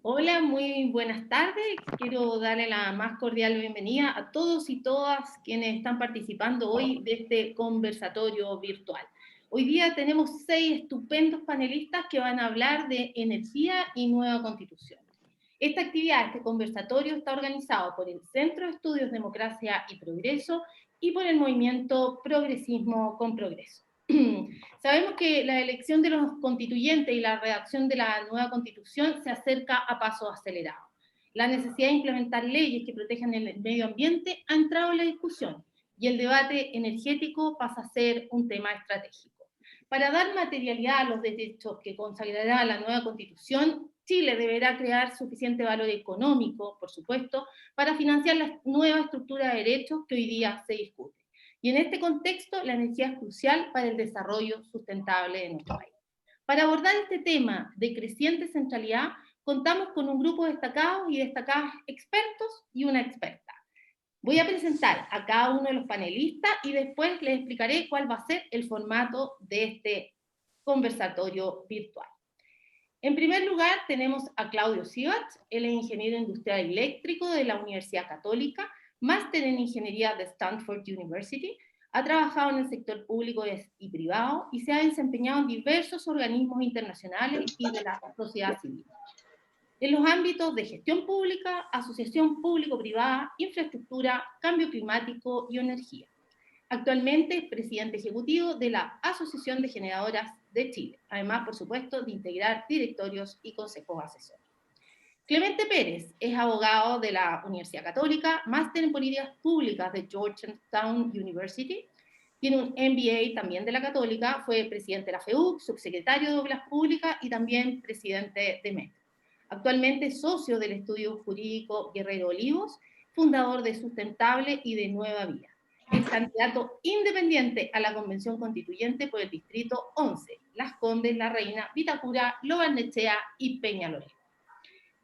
Hola, muy buenas tardes. Quiero darle la más cordial bienvenida a todos y todas quienes están participando hoy de este conversatorio virtual. Hoy día tenemos 6 estupendos panelistas que van a hablar de energía y nueva constitución. Esta actividad, este conversatorio, está organizado por el Centro de Estudios Democracia y Progreso y por el movimiento Progresismo con Progreso. Sabemos que la elección de los constituyentes y la redacción de la nueva constitución se acerca a pasos acelerados. La necesidad de implementar leyes que protejan el medio ambiente ha entrado en la discusión y el debate energético pasa a ser un tema estratégico. Para dar materialidad a los derechos que consagrará la nueva constitución, Chile deberá crear suficiente valor económico, por supuesto, para financiar la nueva estructura de derechos que hoy día se discute. Y en este contexto, la energía es crucial para el desarrollo sustentable de nuestro país. Para abordar este tema de creciente centralidad, contamos con un grupo de destacados y destacadas expertos y una experta. Voy a presentar a cada uno de los panelistas y después les explicaré cuál va a ser el formato de este conversatorio virtual. En primer lugar, tenemos a Claudio Sivat, él es ingeniero industrial eléctrico de la Universidad Católica, máster en ingeniería de Stanford University, ha trabajado en el sector público y privado y se ha desempeñado en diversos organismos internacionales y de la sociedad civil, en los ámbitos de gestión pública, asociación público-privada, infraestructura, cambio climático y energía. Actualmente es presidente ejecutivo de la Asociación de Generadoras de Chile, además, por supuesto, de integrar directorios y consejos asesores. Clemente Pérez es abogado de la Universidad Católica, máster en políticas públicas de Georgetown University, tiene un MBA también de la Católica, fue presidente de la FEUC, subsecretario de Obras Públicas y también presidente de MET. Actualmente es socio del estudio jurídico Guerrero Olivos, fundador de Sustentable y de Nueva Vida. Es candidato independiente a la Convención Constituyente por el Distrito 11, Las Condes, La Reina, Vitacura, Lo Barnechea y Peñalolén.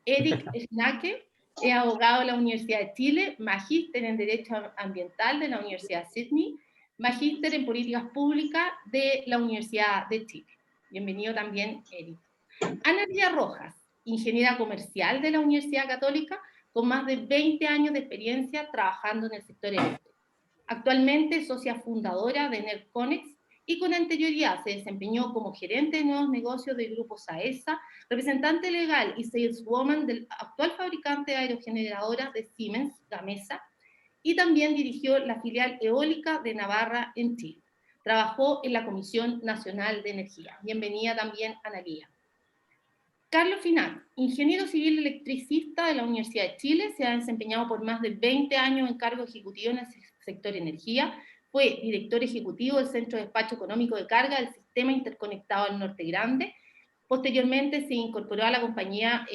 Eric Schnake es abogado de la Universidad de Chile, magíster en Derecho Ambiental de la Universidad de Sydney, magíster en Políticas Públicas de la Universidad de Chile. Bienvenido también, Eric. Ana María Rojas, ingeniera comercial de la Universidad Católica, con más de 20 años de experiencia trabajando en el sector eléctrico. Actualmente es socia fundadora de NERCONEX y con anterioridad se desempeñó como gerente de nuevos negocios del grupo SAESA, representante legal y saleswoman del actual fabricante de aerogeneradoras de Siemens, Gamesa, y también dirigió la filial eólica de Navarra en Chile. Trabajó en la Comisión Nacional de Energía. Bienvenida también, Analía. Carlos Finat, ingeniero civil electricista de la Universidad de Chile, se ha desempeñado por más de 20 años en cargo ejecutivo en el sector energía, fue director ejecutivo del Centro de Despacho Económico de Carga del Sistema Interconectado del Norte Grande. Posteriormente se incorporó a la compañía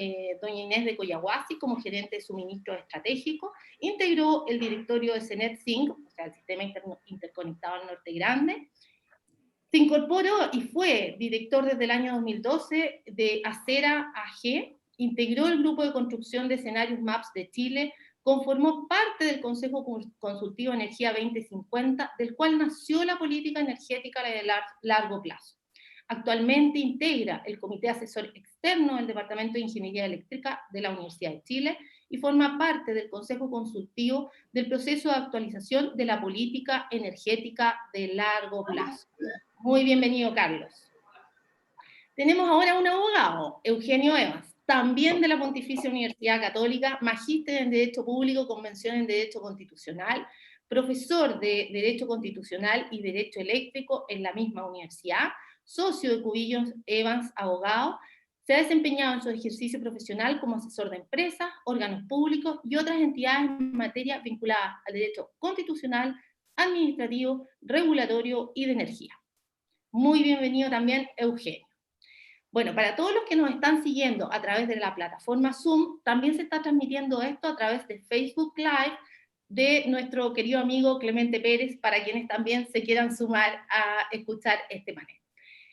Doña Inés de Coyahuasi como gerente de suministro estratégico, integró el directorio de CENET SINC, o sea, el Sistema Interconectado del Norte Grande. Se incorporó y fue director desde el año 2012 de Acera AG, integró el grupo de construcción de escenarios MAPS de Chile, conformó parte del Consejo Consultivo Energía 2050, del cual nació la política energética de largo plazo. Actualmente integra el Comité Asesor Externo del Departamento de Ingeniería Eléctrica de la Universidad de Chile y forma parte del Consejo Consultivo del proceso de actualización de la política energética de largo plazo. Muy bienvenido, Carlos. Tenemos ahora un abogado, Eugenio Evans, también de la Pontificia Universidad Católica, magíster en Derecho Público, convención en Derecho Constitucional, profesor de Derecho Constitucional y Derecho Eléctrico en la misma universidad, socio de Cubillos Evans, abogado, se ha desempeñado en su ejercicio profesional como asesor de empresas, órganos públicos y otras entidades en materia vinculadas al derecho constitucional, administrativo, regulatorio y de energía. Muy bienvenido también, Eugenio. Bueno, para todos los que nos están siguiendo a través de la plataforma Zoom, también se está transmitiendo esto a través de Facebook Live de nuestro querido amigo Clemente Pérez, para quienes también se quieran sumar a escuchar este panel.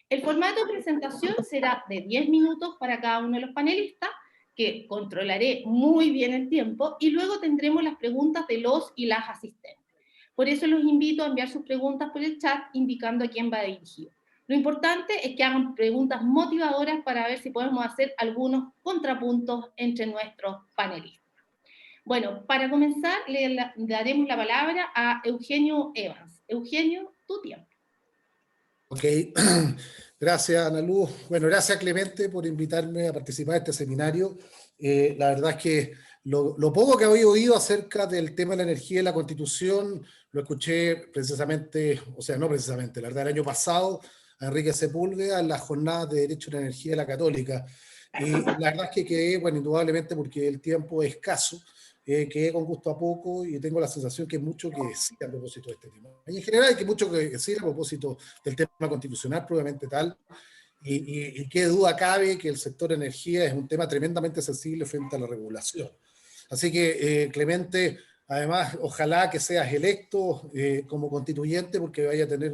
El formato de presentación será de 10 minutos para cada uno de los panelistas, que controlaré muy bien el tiempo, y luego tendremos las preguntas de los y las asistentes. Por eso los invito a enviar sus preguntas por el chat indicando a quién va dirigido. Lo importante es que hagan preguntas motivadoras para ver si podemos hacer algunos contrapuntos entre nuestros panelistas. Bueno, para comenzar, daremos la palabra a Eugenio Evans. Eugenio, tu tiempo. Ok, gracias Ana Luz. Bueno, gracias Clemente por invitarme a participar de este seminario. La verdad es que lo poco que había oído acerca del tema de la energía y la Constitución, lo escuché precisamente, o sea, no precisamente, la verdad, el año pasado, a Enrique Sepúlveda en las jornadas de Derecho a la Energía de la Católica. Y la verdad es que quedé, bueno, indudablemente porque el tiempo es escaso, quedé con gusto a poco y tengo la sensación que hay mucho que decir a propósito de este tema. Y en general hay que mucho que decir a propósito del tema constitucional, probablemente tal, y qué duda cabe que el sector energía es un tema tremendamente sensible frente a la regulación. Así que, Clemente, además, ojalá que seas electo como constituyente, porque vaya a tener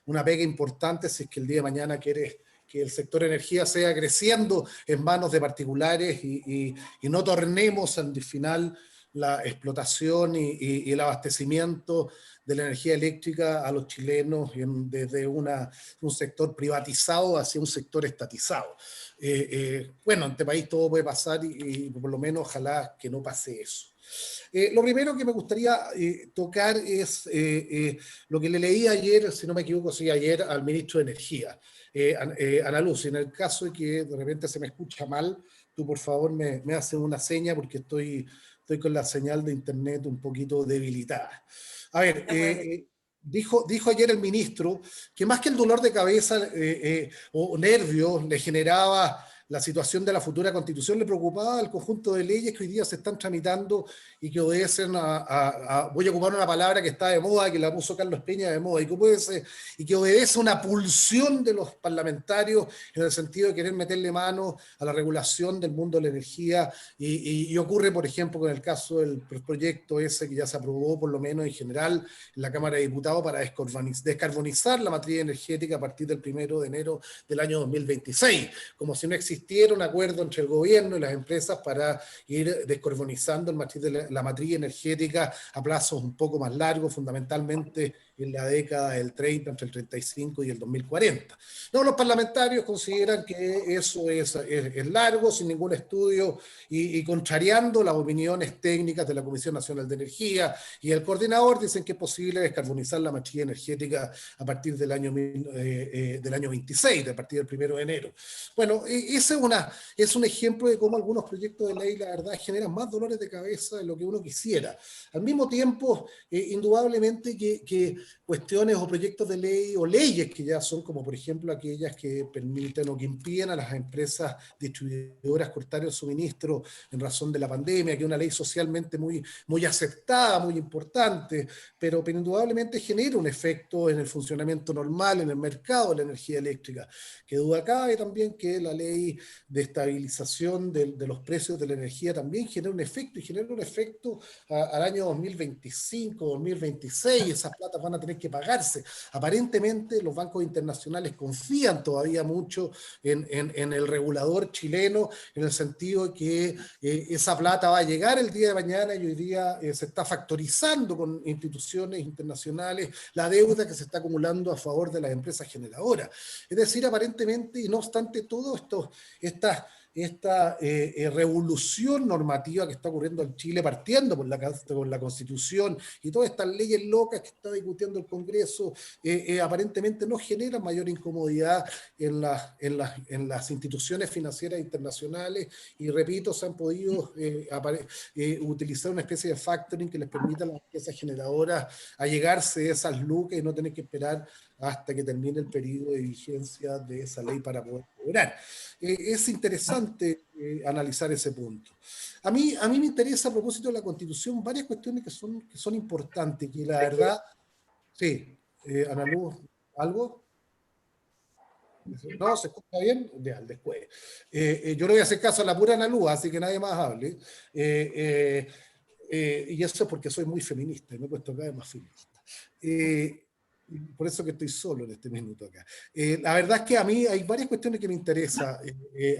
una pega importante si es que el día de mañana quieres que el sector energía sea creciendo en manos de particulares y no tornemos al final la explotación y el abastecimiento de la energía eléctrica a los chilenos desde un sector privatizado hacia un sector estatizado. Bueno, en este país todo puede pasar y por lo menos ojalá que no pase eso. Lo primero que me gustaría tocar es lo que le leí ayer, si no me equivoco, sí, ayer al ministro de Energía, Ana Luz. En el caso de que de repente se me escucha mal, tú por favor me haces una seña porque estoy con la señal de internet un poquito debilitada. A ver, dijo ayer el ministro que más que el dolor de cabeza o nervios le generaba la situación de la futura constitución, le preocupaba el conjunto de leyes que hoy día se están tramitando y que obedecen voy a ocupar una palabra que está de moda, que la puso Carlos Peña de moda, y que obedece una pulsión de los parlamentarios en el sentido de querer meterle mano a la regulación del mundo de la energía, y ocurre, por ejemplo, con el caso del proyecto ese que ya se aprobó, por lo menos en general, en la Cámara de Diputados para descarbonizar la matriz energética a partir del 1 de enero del año 2026, como si no existiera un acuerdo entre el gobierno y las empresas para ir descarbonizando la matriz energética a plazos un poco más largos, fundamentalmente en la década del 30, entre el 35 y el 2040. No, los parlamentarios consideran que eso es largo, sin ningún estudio, y contrariando las opiniones técnicas de la Comisión Nacional de Energía y el coordinador, dicen que es posible descarbonizar la matriz energética a partir del año 26, a partir del 1 de enero. Bueno, ese es un ejemplo de cómo algunos proyectos de ley, la verdad, generan más dolores de cabeza de lo que uno quisiera. Al mismo tiempo, indudablemente que cuestiones o proyectos de ley o leyes que ya son como por ejemplo aquellas que permiten o que impiden a las empresas distribuidoras cortar el suministro en razón de la pandemia, que es una ley socialmente muy aceptada, muy importante, pero indudablemente genera un efecto en el funcionamiento normal, en el mercado de la energía eléctrica. Que duda cabe también que la ley de estabilización de los precios de la energía también genera un efecto, y genera un efecto al año 2025, 2026, esas platas van a tener que pagarse. Aparentemente los bancos internacionales confían todavía mucho en el regulador chileno, en el sentido de que esa plata va a llegar el día de mañana, y hoy día se está factorizando con instituciones internacionales la deuda que se está acumulando a favor de las empresas generadoras. Es decir, aparentemente, y no obstante todo esta revolución normativa que está ocurriendo en Chile, partiendo por la Constitución y todas estas leyes locas que está discutiendo el Congreso, aparentemente no generan mayor incomodidad en las instituciones financieras internacionales, y repito, se han podido utilizar una especie de factoring que les permita a las empresas generadoras allegarse a esas lucas y no tener que esperar hasta que termine el periodo de vigencia de esa ley para poder cobrar. Es interesante analizar ese punto. A mí me interesa, a propósito de la Constitución, varias cuestiones que son importantes, que la verdad, sí, Ana Luz, ¿algo? ¿No? ¿Se escucha bien? Ya, después. Yo le voy a hacer caso a la pura Ana Luz, así que nadie más hable. Y eso es porque soy muy feminista, y me he puesto cada vez más feminista. por eso que estoy solo en este minuto acá. La verdad es que a mí hay varias cuestiones que me interesa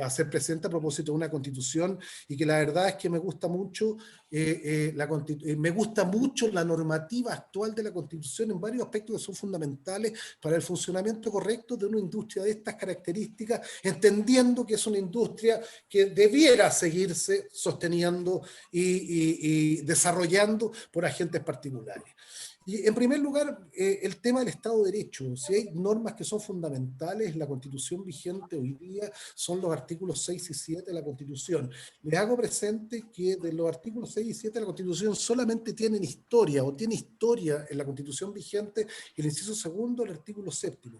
hacer presente a propósito de una constitución, y que la verdad es que me gusta mucho, me gusta mucho la normativa actual de la constitución en varios aspectos que son fundamentales para el funcionamiento correcto de una industria de estas características, entendiendo que es una industria que debiera seguirse sosteniendo y desarrollando por agentes particulares. Y en primer lugar, el tema del Estado de Derecho. Si hay normas que son fundamentales, la Constitución vigente hoy día son los artículos 6 y 7 de la Constitución. Les hago presente que de los artículos 6 y 7 de la Constitución solamente tienen historia, o tiene historia en la Constitución vigente, el inciso segundo, el artículo 7.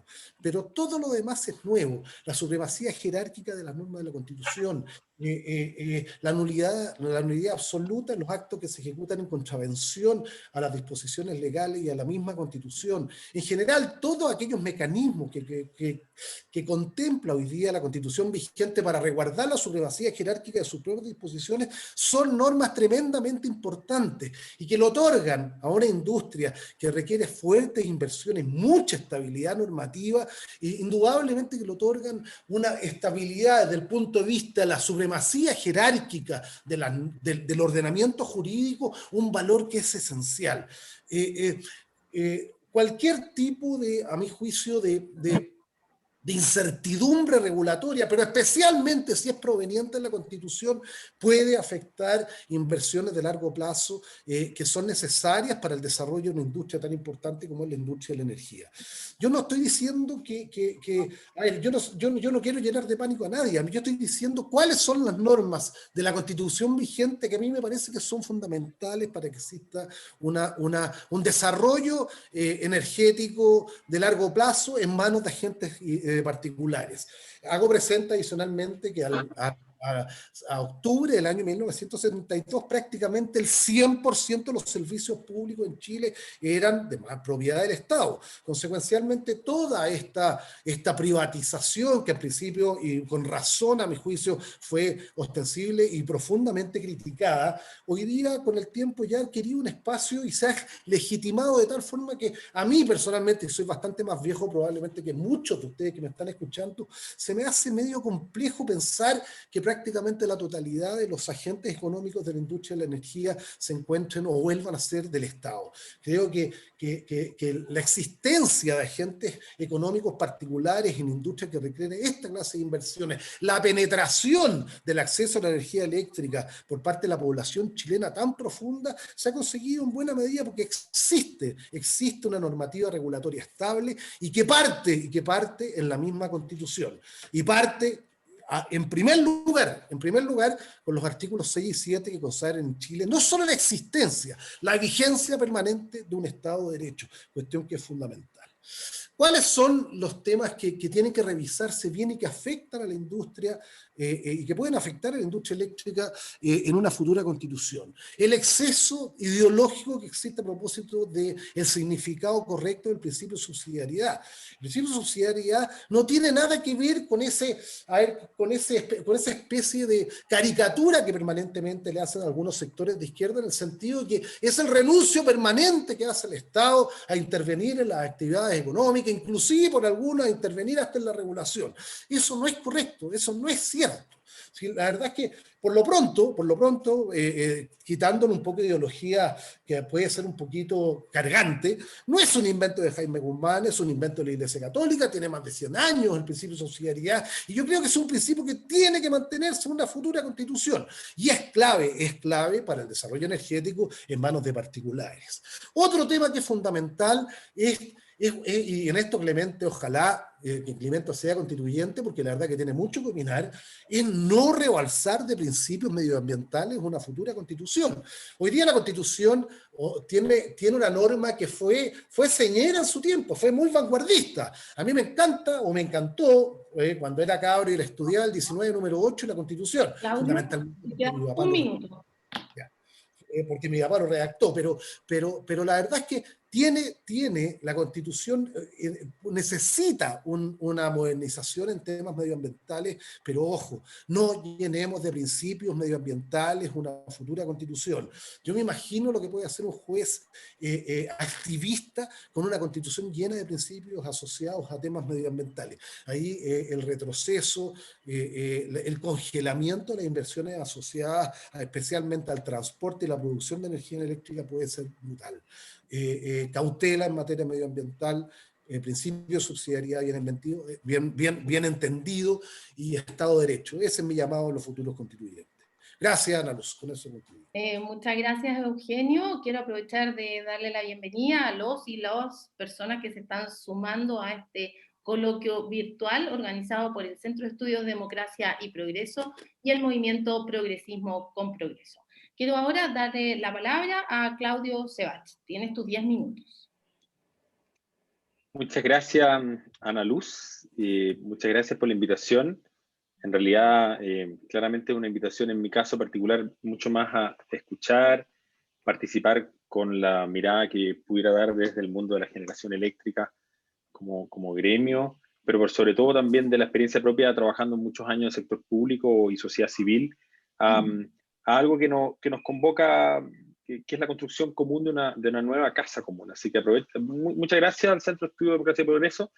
Pero todo lo demás es nuevo. La supremacía jerárquica de las normas de la Constitución, la nulidad absoluta en los actos que se ejecutan en contravención a las disposiciones legales y a la misma Constitución. En general, todos aquellos mecanismos que contempla hoy día la Constitución vigente para resguardar la supremacía jerárquica de sus propias disposiciones son normas tremendamente importantes y que le otorgan a una industria que requiere fuertes inversiones, mucha estabilidad normativa, e indudablemente que le otorgan una estabilidad desde el punto de vista de la supremacía jerárquica del ordenamiento jurídico, un valor que es esencial. Cualquier tipo de, a mi juicio, de incertidumbre regulatoria, pero especialmente si es proveniente de la Constitución, puede afectar inversiones de largo plazo que son necesarias para el desarrollo de una industria tan importante como es la industria de la energía. Yo no estoy diciendo a ver, yo no quiero llenar de pánico a nadie, yo estoy diciendo cuáles son las normas de la Constitución vigente que a mí me parece que son fundamentales para que exista un desarrollo energético de largo plazo en manos de agentes particulares. Hago presente adicionalmente que a octubre del año 1972 prácticamente el 100% de los servicios públicos en Chile eran de propiedad del Estado. Consecuencialmente, toda esta privatización, que al principio, y con razón a mi juicio, fue ostensible y profundamente criticada, hoy día con el tiempo ya ha adquirido un espacio y se ha legitimado de tal forma que a mí personalmente, soy bastante más viejo probablemente que muchos de ustedes que me están escuchando, se me hace medio complejo pensar que prácticamente la totalidad de los agentes económicos de la industria de la energía se encuentren o vuelvan a ser del Estado. Creo que la existencia de agentes económicos particulares en industria que requieren esta clase de inversiones, la penetración del acceso a la energía eléctrica por parte de la población chilena tan profunda, se ha conseguido en buena medida porque existe una normativa regulatoria estable y que parte en la misma Constitución. Y parte, en primer lugar, con los artículos 6 y 7 que consagran en Chile no solo la existencia, la vigencia permanente de un Estado de Derecho, cuestión que es fundamental. ¿Cuáles son los temas que tienen que revisarse bien y que afectan a la industria y que pueden afectar a la industria eléctrica en una futura constitución? El exceso ideológico que existe a propósito del significado correcto del principio de subsidiariedad. El principio de subsidiariedad no tiene nada que ver con esa especie de caricatura que permanentemente le hacen algunos sectores de izquierda, en el sentido de que es el renuncio permanente que hace el Estado a intervenir en las actividades económicas, inclusive por algunas a intervenir hasta en la regulación. Eso no es correcto, eso no es cierto. Sí, la verdad es que por lo pronto, quitándole un poco de ideología que puede ser un poquito cargante, no es un invento de Jaime Guzmán, es un invento de la Iglesia Católica, tiene más de 100 años el principio de subsidiariedad, y yo creo que es un principio que tiene que mantenerse en una futura constitución, y es clave para el desarrollo energético en manos de particulares. Otro tema que es fundamental y en esto Clemente, ojalá que Clemente sea constituyente, porque la verdad que tiene mucho que opinar, es no rebalsar de principios medioambientales una futura constitución. Hoy día la constitución tiene una norma que fue señera en su tiempo, fue muy vanguardista. A mí me encanta, o me encantó, cuando era cabro y la estudiaba, el 19 número 8 de la constitución. Claudio, Fundamentalmente ya un minuto. porque mi papá lo redactó, pero la verdad es que tiene la Constitución, necesita una modernización en temas medioambientales, pero ojo, no llenemos de principios medioambientales una futura Constitución. Yo me imagino lo que puede hacer un juez activista con una Constitución llena de principios asociados a temas medioambientales. Ahí el retroceso, el congelamiento de las inversiones asociadas especialmente al transporte y la producción de energía eléctrica puede ser brutal. Cautela en materia medioambiental, principio de subsidiariedad bien entendido y Estado de Derecho. Ese es mi llamado a los futuros constituyentes. Gracias, Ana Luz. Con eso concluyo. Muchas gracias, Eugenio. Quiero aprovechar de darle la bienvenida a los y las personas que se están sumando a este coloquio virtual organizado por el Centro de Estudios Democracia y Progreso y el Movimiento Progresismo con Progreso. Quiero ahora darle la palabra a Claudio Sebach. Tienes tus 10 minutos. Muchas gracias, Ana Luz. Muchas gracias por la invitación. En realidad, claramente una invitación en mi caso particular mucho más a escuchar, participar con la mirada que pudiera dar desde el mundo de la generación eléctrica como gremio, pero por sobre todo también de la experiencia propia trabajando muchos años en el sector público y sociedad civil, a algo que nos convoca, que es la construcción común de una nueva casa común. Así que muchas gracias al Centro de Estudios de Democracia y Progreso,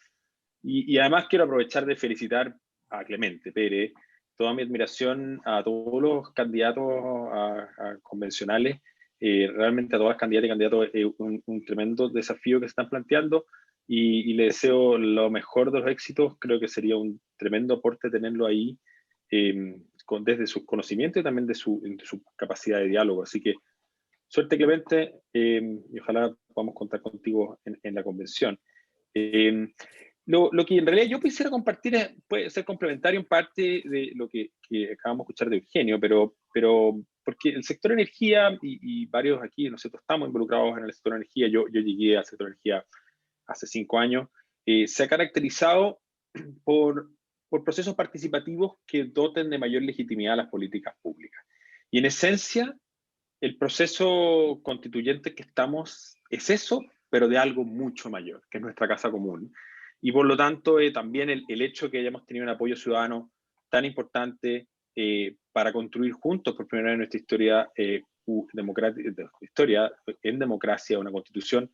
y además quiero aprovechar de felicitar a Clemente Pérez, toda mi admiración a todos los candidatos a convencionales, realmente a todas las candidatas y candidatos, un tremendo desafío que se están planteando, y le deseo lo mejor de los éxitos. Creo que sería un tremendo aporte tenerlo ahí, desde sus conocimientos y también de su capacidad de diálogo. Así que suerte, Clemente, y ojalá podamos contar contigo en la convención. Lo que en realidad yo quisiera compartir puede ser complementario en parte de lo que acabamos de escuchar de Eugenio, pero porque el sector energía, y varios aquí, nosotros estamos involucrados en el sector energía, yo llegué al sector energía hace 5 años, se ha caracterizado por procesos participativos que doten de mayor legitimidad a las políticas públicas. Y en esencia, el proceso constituyente que estamos es eso, pero de algo mucho mayor, que es nuestra casa común. Y por lo tanto, también el hecho que hayamos tenido un apoyo ciudadano tan importante para construir juntos por primera vez en nuestra historia en democracia una constitución,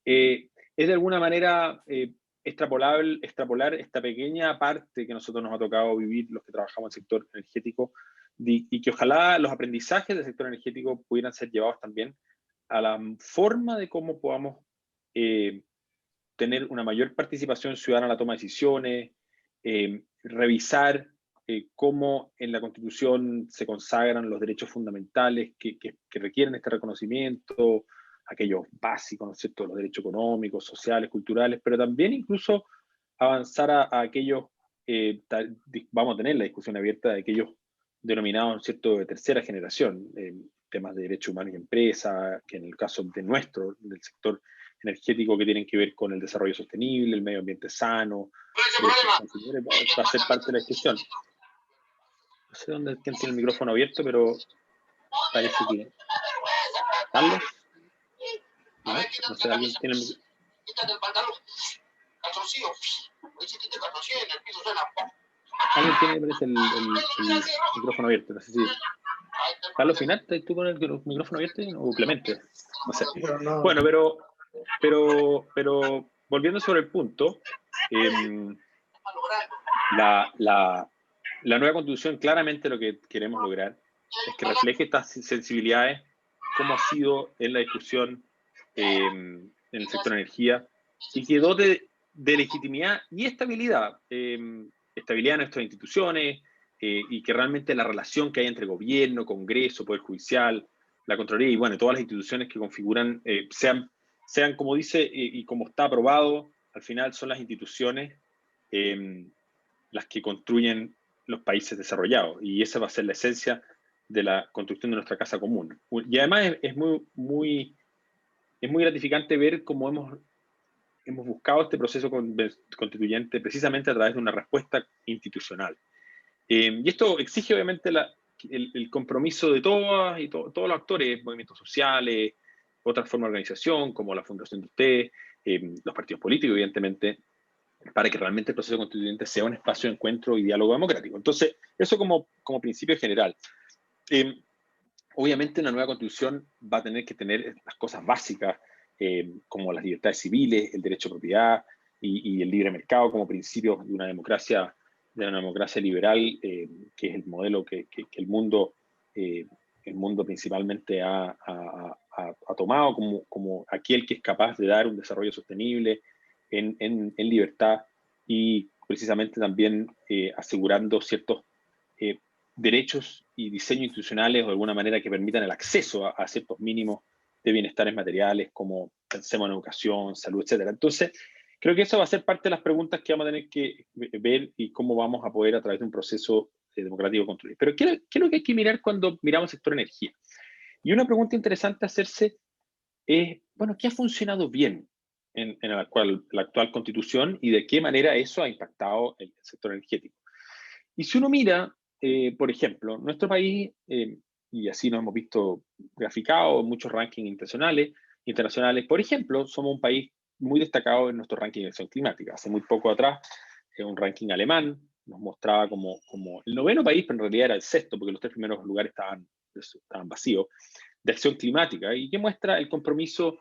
es de alguna manera extrapolar esta pequeña parte que a nosotros nos ha tocado vivir los que trabajamos en el sector energético, y que ojalá los aprendizajes del sector energético pudieran ser llevados también a la forma de cómo podamos tener una mayor participación ciudadana en la toma de decisiones, revisar cómo en la Constitución se consagran los derechos fundamentales que requieren este reconocimiento, aquellos básicos, ¿no es cierto?, los derechos económicos, sociales, culturales, pero también incluso avanzar a aquellos, vamos a tener la discusión abierta de aquellos denominados, ¿no es cierto?, de tercera generación, temas de derechos humanos y empresa, que en el caso de del sector energético, que tienen que ver con el desarrollo sostenible, el medio ambiente sano, va a ser parte de la discusión. No sé quién tiene el micrófono abierto, pero parece que... ¿Carlos? No sé, ¿alguien tiene el micrófono? Alguien tiene, parece, el micrófono abierto. No sé si... Carlos Final, ¿estás tú con el micrófono abierto? ¿O Clemente? No sé. Bueno, pero volviendo sobre el punto, la nueva Constitución claramente lo que queremos lograr es que refleje estas sensibilidades, como ha sido en la discusión en el sector energía, y que dote de legitimidad y estabilidad, estabilidad en nuestras instituciones, y que realmente la relación que hay entre gobierno, Congreso, Poder Judicial, la Contraloría y bueno, todas las instituciones que configuran sean como dice y como está aprobado, al final son las instituciones las que construyen los países desarrollados, y esa va a ser la esencia de la construcción de nuestra casa común. Y además es muy gratificante ver cómo hemos buscado este proceso constituyente precisamente a través de una respuesta institucional. Y esto exige obviamente el compromiso de todas y todos los actores, movimientos sociales, otras formas de organización, como la fundación de ustedes, los partidos políticos, evidentemente, para que realmente el proceso constituyente sea un espacio de encuentro y diálogo democrático. Entonces, eso como principio general. Obviamente una nueva constitución va a tener que tener las cosas básicas, como las libertades civiles, el derecho a propiedad y el libre mercado como principios de una democracia liberal, que es el modelo que el mundo principalmente ha tomado como aquel que es capaz de dar un desarrollo sostenible en libertad y precisamente también asegurando ciertos derechos y diseños institucionales o de alguna manera que permitan el acceso a ciertos mínimos de bienestares materiales, como pensemos en educación, salud, etcétera. Entonces, creo que eso va a ser parte de las preguntas que vamos a tener que ver y cómo vamos a poder a través de un proceso democrático construir. Pero ¿qué es lo que hay que mirar cuando miramos el sector energía? Y una pregunta interesante a hacerse es, bueno, ¿qué ha funcionado bien en la actual constitución y de qué manera eso ha impactado el sector energético? Y si uno mira, por ejemplo, nuestro país, y así nos hemos visto graficados en muchos rankings internacionales, por ejemplo, somos un país muy destacado en nuestro ranking de acción climática. Hace muy poco atrás, un ranking alemán nos mostraba como el 9º país, pero en realidad era el 6º, porque los 3 primeros lugares estaban vacíos, de acción climática, y que muestra el compromiso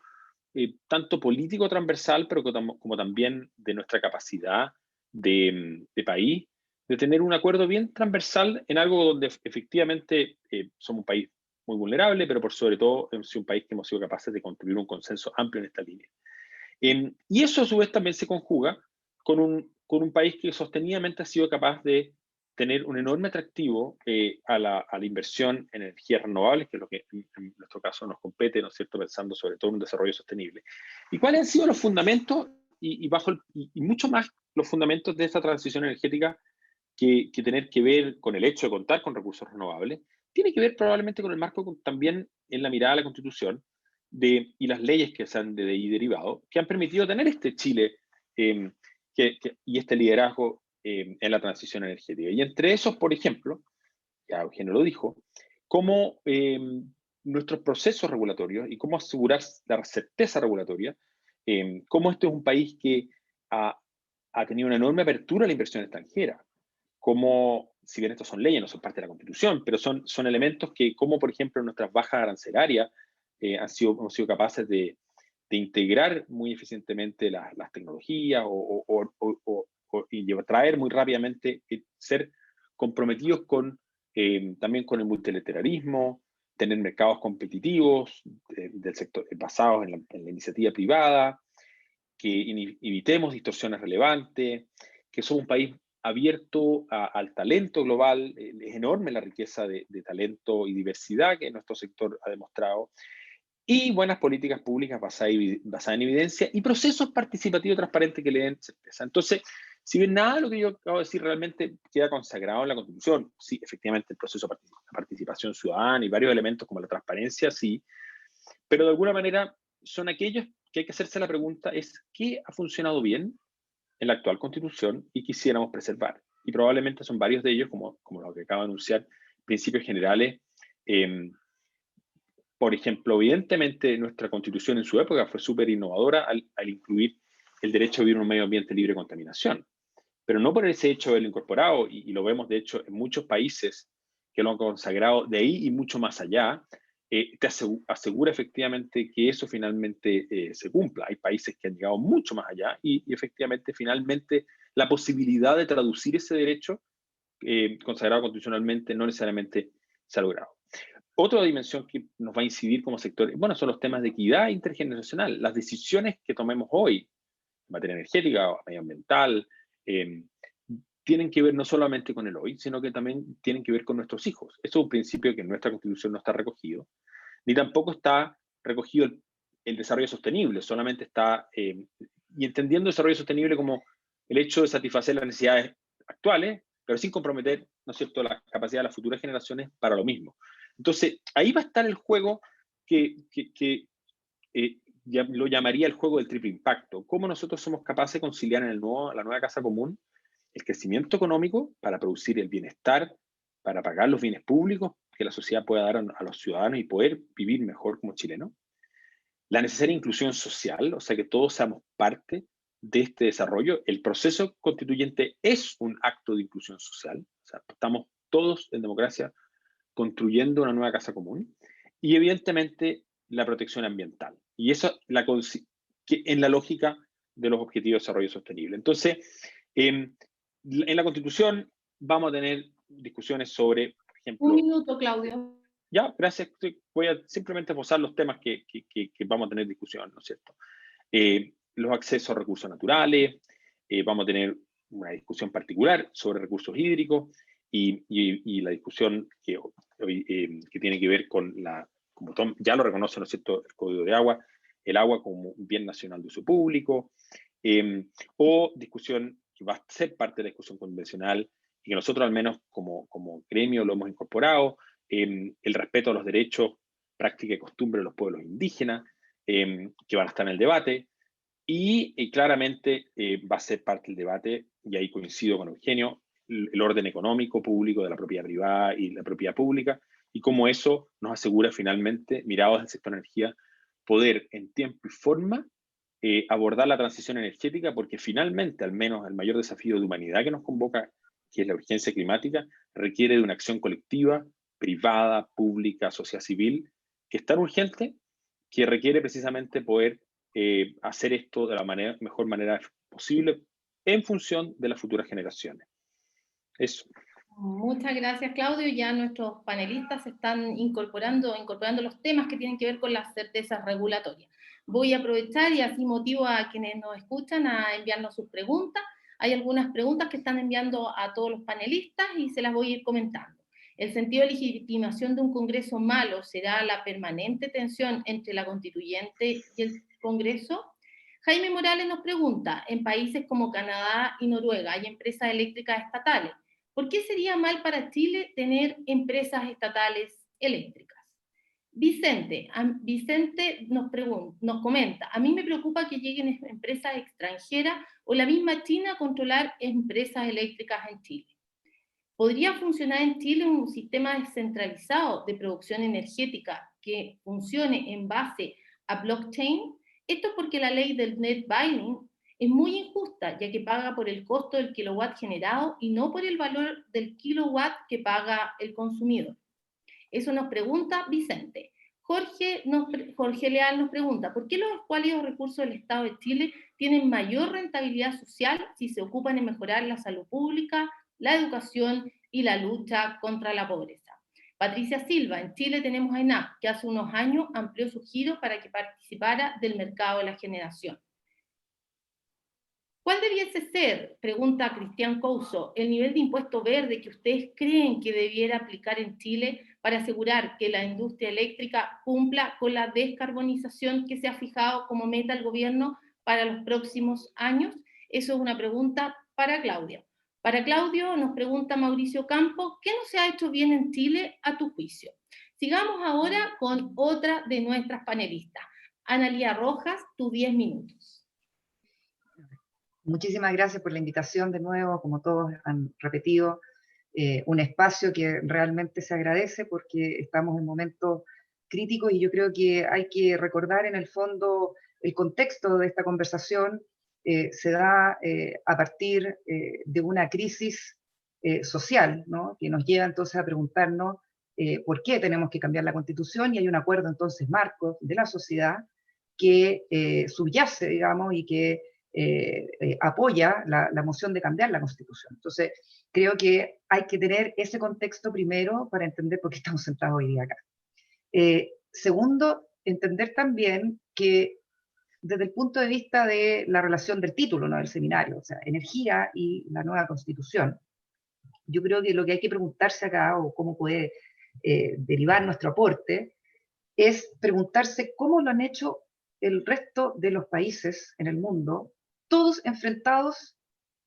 tanto político transversal, pero como también de nuestra capacidad de país, de tener un acuerdo bien transversal en algo donde efectivamente somos un país muy vulnerable, pero por sobre todo hemos sido un país que hemos sido capaces de construir un consenso amplio en esta línea. Y eso a su vez también se conjuga con un país que sostenidamente ha sido capaz de tener un enorme atractivo a la inversión en energías renovables, que es lo que en nuestro caso nos compete, ¿no es cierto?, pensando sobre todo en un desarrollo sostenible. ¿Y cuáles han sido los fundamentos y mucho más los fundamentos de esta transición energética que tener que ver con el hecho de contar con recursos renovables? Tiene que ver probablemente con el marco también en la mirada a la Constitución y las leyes que se han de ahí derivado, que han permitido tener este Chile y este liderazgo en la transición energética. Y entre esos, por ejemplo, ya Eugenio lo dijo, cómo nuestros procesos regulatorios y cómo asegurar la certeza regulatoria, cómo este es un país que ha tenido una enorme apertura a la inversión extranjera, como, si bien estos son leyes, no son parte de la Constitución, pero son elementos que, como por ejemplo en nuestras bajas arancelarias, hemos sido capaces de integrar muy eficientemente las tecnologías y traer muy rápidamente, ser comprometidos también con el multilateralismo, tener mercados competitivos del sector, basados en la iniciativa privada, que evitemos distorsiones relevantes, que somos un país abierto al talento global. Es enorme la riqueza de talento y diversidad que nuestro sector ha demostrado, y buenas políticas públicas basadas en evidencia y procesos participativos transparentes que le den certeza. Entonces, si bien nada de lo que yo acabo de decir realmente queda consagrado en la Constitución, sí, efectivamente el proceso de participación ciudadana y varios elementos como la transparencia, sí, pero de alguna manera son aquellos que hay que hacerse la pregunta es ¿qué ha funcionado bien en la actual Constitución y quisiéramos preservar? Y probablemente son varios de ellos, como lo que acabo de anunciar, principios generales. Por ejemplo, evidentemente nuestra Constitución en su época fue súper innovadora al incluir el derecho a vivir en un medio ambiente libre de contaminación, pero no por ese hecho de haberlo incorporado, y lo vemos de hecho en muchos países que lo han consagrado de ahí y mucho más allá, te asegura efectivamente que eso finalmente se cumpla. Hay países que han llegado mucho más allá y efectivamente finalmente la posibilidad de traducir ese derecho consagrado constitucionalmente no necesariamente se ha logrado. Otra dimensión que nos va a incidir como sector, bueno, son los temas de equidad intergeneracional. Las decisiones que tomemos hoy en materia energética, medioambiental, tienen que ver no solamente con el hoy, sino que también tienen que ver con nuestros hijos. Eso es un principio que en nuestra Constitución no está recogido, ni tampoco está recogido el desarrollo sostenible, solamente está, y entendiendo el desarrollo sostenible como el hecho de satisfacer las necesidades actuales, pero sin comprometer, ¿no es cierto?, la capacidad de las futuras generaciones para lo mismo. Entonces, ahí va a estar el juego que lo llamaría el juego del triple impacto. ¿Cómo nosotros somos capaces de conciliar en la nueva casa común el crecimiento económico para producir el bienestar, para pagar los bienes públicos que la sociedad pueda dar a los ciudadanos y poder vivir mejor como chilenos? la necesaria inclusión social, o sea, que todos seamos parte de este desarrollo. El proceso constituyente es un acto de inclusión social, o sea, estamos todos en democracia construyendo una nueva casa común, y evidentemente la protección ambiental. Y eso en la lógica de los Objetivos de Desarrollo Sostenible. Entonces, en la Constitución vamos a tener discusiones sobre, por ejemplo... Un minuto, Claudio. Ya, gracias. Voy a simplemente posar los temas que vamos a tener discusión, ¿no es cierto? Los accesos a recursos naturales, vamos a tener una discusión particular sobre recursos hídricos y la discusión que tiene que ver con como Tom ya lo reconoce, ¿no es cierto?, el Código de Agua, el agua como un bien nacional de uso público, o discusión que va a ser parte de la discusión convencional y que nosotros al menos como gremio lo hemos incorporado, el respeto a los derechos, práctica y costumbre de los pueblos indígenas, que van a estar en el debate, y claramente va a ser parte del debate, y ahí coincido con Eugenio, el orden económico público de la propiedad privada y la propiedad pública, y cómo eso nos asegura finalmente, mirados del sector energía, poder en tiempo y forma abordar la transición energética, porque finalmente, al menos el mayor desafío de humanidad que nos convoca, que es la urgencia climática, requiere de una acción colectiva, privada, pública, sociedad civil, que es tan urgente que requiere precisamente poder hacer esto de la mejor manera posible en función de las futuras generaciones. Eso. Muchas gracias, Claudio. Ya nuestros panelistas están incorporando los temas que tienen que ver con las certezas regulatorias. Voy a aprovechar y así motivo a quienes nos escuchan a enviarnos sus preguntas. Hay algunas preguntas que están enviando a todos los panelistas y se las voy a ir comentando. ¿El sentido de legitimación de un Congreso malo será la permanente tensión entre la constituyente y el Congreso? Jaime Morales nos pregunta, en países como Canadá y Noruega hay empresas eléctricas estatales. ¿Por qué sería mal para Chile tener empresas estatales eléctricas? Vicente nos comenta, a mí me preocupa que lleguen empresas extranjeras o la misma China a controlar empresas eléctricas en Chile. ¿Podría funcionar en Chile un sistema descentralizado de producción energética que funcione en base a blockchain? Esto es porque la ley del net billing es muy injusta, ya que paga por el costo del kilowatt generado y no por el valor del kilowatt que paga el consumidor. Eso nos pregunta Vicente. Jorge Leal nos pregunta, ¿por qué los escuálidos recursos del Estado de Chile tienen mayor rentabilidad social si se ocupan en mejorar la salud pública, la educación y la lucha contra la pobreza? Patricia Silva, en Chile tenemos a ENAP, que hace unos años amplió su giro para que participara del mercado de la generación. ¿Cuál debiese ser, pregunta Cristian Couso, el nivel de impuesto verde que ustedes creen que debiera aplicar en Chile para asegurar que la industria eléctrica cumpla con la descarbonización que se ha fijado como meta el gobierno para los próximos años? Eso es una pregunta para Claudia. Para Claudio nos pregunta Mauricio Campos, ¿qué no se ha hecho bien en Chile a tu juicio? Sigamos ahora con otra de nuestras panelistas. Analía Rojas, tus 10 minutos. Muchísimas gracias por la invitación de nuevo, como todos han repetido, un espacio que realmente se agradece porque estamos en momentos críticos y yo creo que hay que recordar en el fondo el contexto de esta conversación. Se da a partir de una crisis social, ¿no?, que nos lleva entonces a preguntarnos por qué tenemos que cambiar la Constitución, y hay un acuerdo entonces marco de la sociedad que subyace, digamos, y que apoya la moción de cambiar la Constitución. Entonces, creo que hay que tener ese contexto primero para entender por qué estamos sentados hoy día acá. Segundo, entender también que desde el punto de vista de la relación del título, ¿no?, del seminario, o sea, energía y la nueva Constitución, yo creo que lo que hay que preguntarse acá, o cómo puede derivar nuestro aporte, es preguntarse cómo lo han hecho el resto de los países en el mundo, todos enfrentados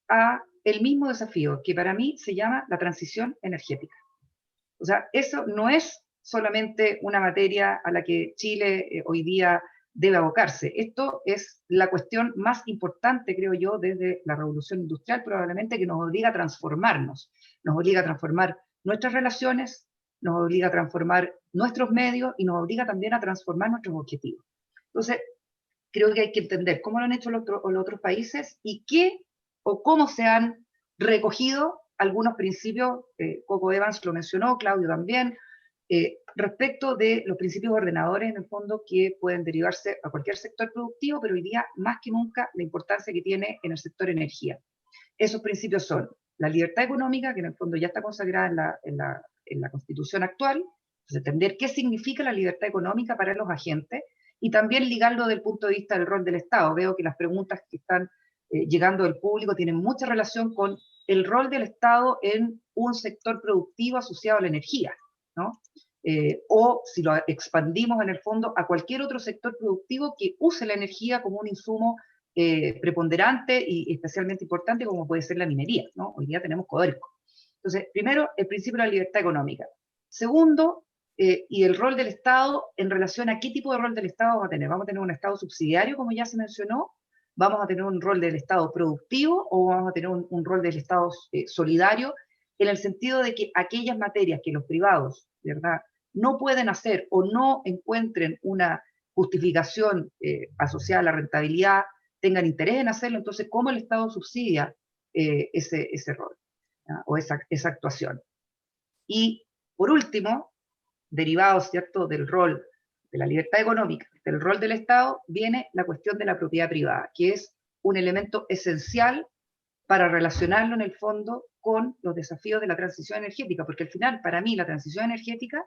a el mismo desafío, que para mí se llama la transición energética. O sea, eso no es solamente una materia a la que Chile hoy día debe abocarse. Esto es la cuestión más importante, creo yo, desde la revolución industrial, probablemente, que nos obliga a transformarnos, nos obliga a transformar nuestras relaciones, nos obliga a transformar nuestros medios y nos obliga también a transformar nuestros objetivos. Entonces, creo que hay que entender cómo lo han hecho los otros países y qué o cómo se han recogido algunos principios, Coco Evans lo mencionó, Claudio también, respecto de los principios ordenadores, en el fondo, que pueden derivarse a cualquier sector productivo, pero hoy día, más que nunca, la importancia que tiene en el sector energía. Esos principios son la libertad económica, que en el fondo ya está consagrada en la Constitución actual, entonces entender qué significa la libertad económica para los agentes, y también ligarlo desde el punto de vista del rol del Estado. Veo que las preguntas que están llegando del público tienen mucha relación con el rol del Estado en un sector productivo asociado a la energía, ¿no? O si lo expandimos en el fondo a cualquier otro sector productivo que use la energía como un insumo preponderante y especialmente importante, como puede ser la minería, ¿no? Hoy día tenemos Codelco. Entonces, primero, el principio de la libertad económica. Segundo, y el rol del Estado en relación a qué tipo de rol del Estado vamos a tener. ¿Vamos a tener un Estado subsidiario, como ya se mencionó? ¿Vamos a tener un rol del Estado productivo o vamos a tener un rol del Estado solidario? En el sentido de que aquellas materias que los privados, ¿verdad?, no pueden hacer o no encuentren una justificación asociada a la rentabilidad, tengan interés en hacerlo, entonces, ¿cómo el Estado subsidia ese rol, ¿no?, o esa actuación? Y, por último, derivados, ¿cierto?, del rol de la libertad económica, del rol del Estado, viene la cuestión de la propiedad privada, que es un elemento esencial para relacionarlo en el fondo con los desafíos de la transición energética, porque al final, para mí, la transición energética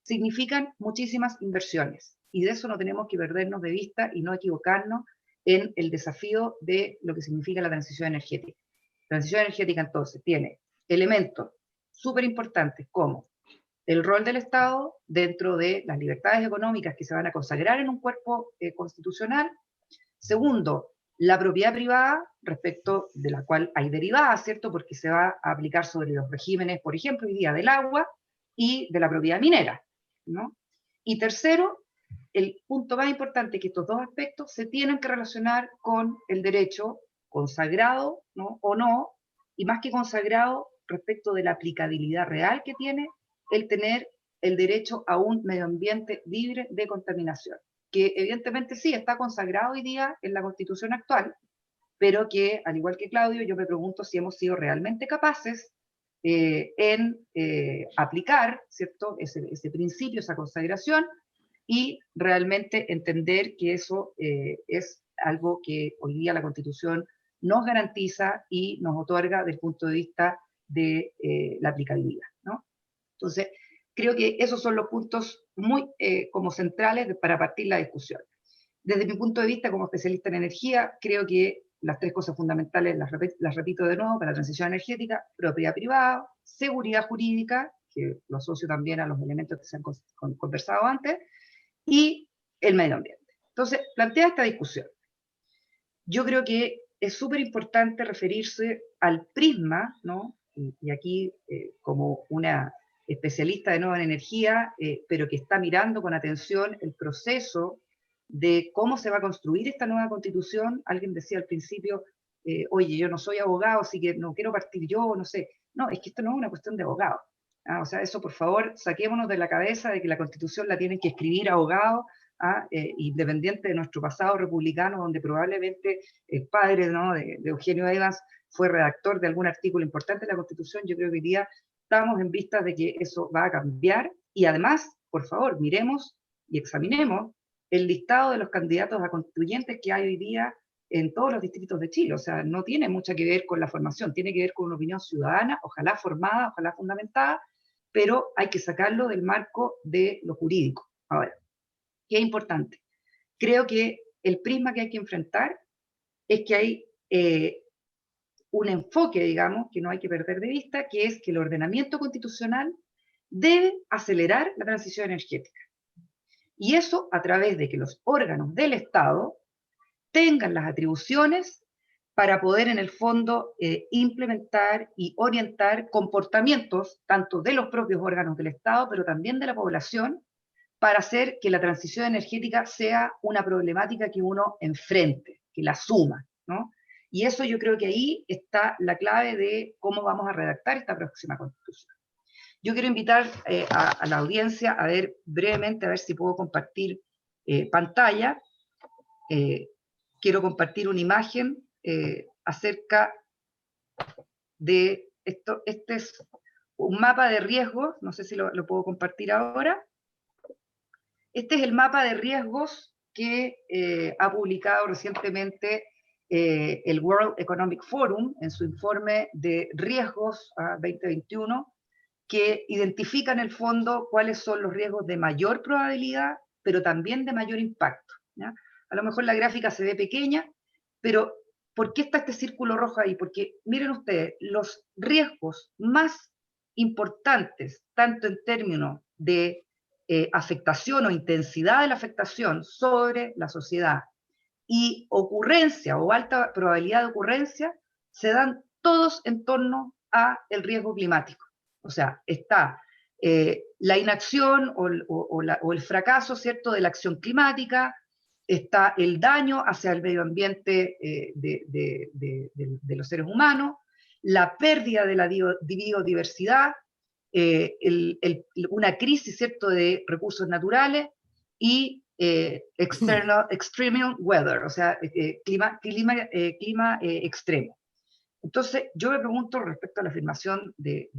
significan muchísimas inversiones, y de eso no tenemos que perdernos de vista y no equivocarnos en el desafío de lo que significa la transición energética. La transición energética, entonces, tiene elementos súper importantes como el rol del Estado dentro de las libertades económicas que se van a consagrar en un cuerpo constitucional. Segundo, la propiedad privada, respecto de la cual hay derivadas, ¿cierto?, porque se va a aplicar sobre los regímenes, por ejemplo, hoy día del agua y de la propiedad minera, ¿no? Y tercero, el punto más importante, que estos dos aspectos se tienen que relacionar con el derecho consagrado, ¿no?, o no, y más que consagrado, respecto de la aplicabilidad real que tiene el tener el derecho a un medio ambiente libre de contaminación, que evidentemente sí está consagrado hoy día en la Constitución actual, pero que, al igual que Claudio, yo me pregunto si hemos sido realmente capaces en aplicar, ¿cierto?, ese principio, esa consagración, y realmente entender que eso es algo que hoy día la Constitución nos garantiza y nos otorga desde el punto de vista de la aplicabilidad, ¿no? Entonces, creo que esos son los puntos muy como centrales para partir la discusión. Desde mi punto de vista como especialista en energía, creo que las tres cosas fundamentales, las repito de nuevo, para la transición energética: propiedad privada, seguridad jurídica, que lo asocio también a los elementos que se han conversado antes, y el medio ambiente. Entonces, plantea esta discusión. Yo creo que es súper importante referirse al prisma, ¿no? Y aquí, como una especialista de nuevo en energía, pero que está mirando con atención el proceso de cómo se va a construir esta nueva constitución. Alguien decía al principio, oye, yo no soy abogado, así que no quiero partir yo, no sé. No, es que esto no es una cuestión de abogado. O sea, eso por favor, saquémonos de la cabeza de que la constitución la tienen que escribir abogados, independiente de nuestro pasado republicano, donde probablemente el padre, ¿no?, de Eugenio Evans fue redactor de algún artículo importante de la Constitución. Yo creo que hoy día estamos en vistas de que eso va a cambiar, y además, por favor, miremos y examinemos el listado de los candidatos a constituyentes que hay hoy día en todos los distritos de Chile. O sea, no tiene mucho que ver con la formación, tiene que ver con una opinión ciudadana, ojalá formada, ojalá fundamentada, pero hay que sacarlo del marco de lo jurídico. Ahora, ¿qué es importante? Creo que el prisma que hay que enfrentar es que hay un enfoque, digamos, que no hay que perder de vista, que es que el ordenamiento constitucional debe acelerar la transición energética. Y eso a través de que los órganos del Estado tengan las atribuciones para poder, en el fondo, implementar y orientar comportamientos, tanto de los propios órganos del Estado, pero también de la población, para hacer que la transición energética sea una problemática que uno enfrente, que la asuma, ¿no? Y eso yo creo que ahí está la clave de cómo vamos a redactar esta próxima Constitución. Yo quiero invitar a la audiencia a ver brevemente, a ver si puedo compartir pantalla, quiero compartir una imagen acerca de esto. Este es un mapa de riesgos, no sé si lo puedo compartir ahora. Este es el mapa de riesgos que ha publicado recientemente el World Economic Forum en su informe de riesgos 2021, que identifica en el fondo cuáles son los riesgos de mayor probabilidad, pero también de mayor impacto, ¿ya? A lo mejor la gráfica se ve pequeña, pero ¿por qué está este círculo rojo ahí? Porque miren ustedes, los riesgos más importantes, tanto en términos de afectación o intensidad de la afectación sobre la sociedad y ocurrencia o alta probabilidad de ocurrencia, se dan todos en torno a el riesgo climático. O sea, está la inacción o el fracaso, ¿cierto?, de la acción climática, está el daño hacia el medio ambiente de los seres humanos, la pérdida de la biodiversidad, una crisis, ¿cierto?, de recursos naturales y extreme weather, o sea, clima extremo. Entonces, yo me pregunto respecto a la afirmación de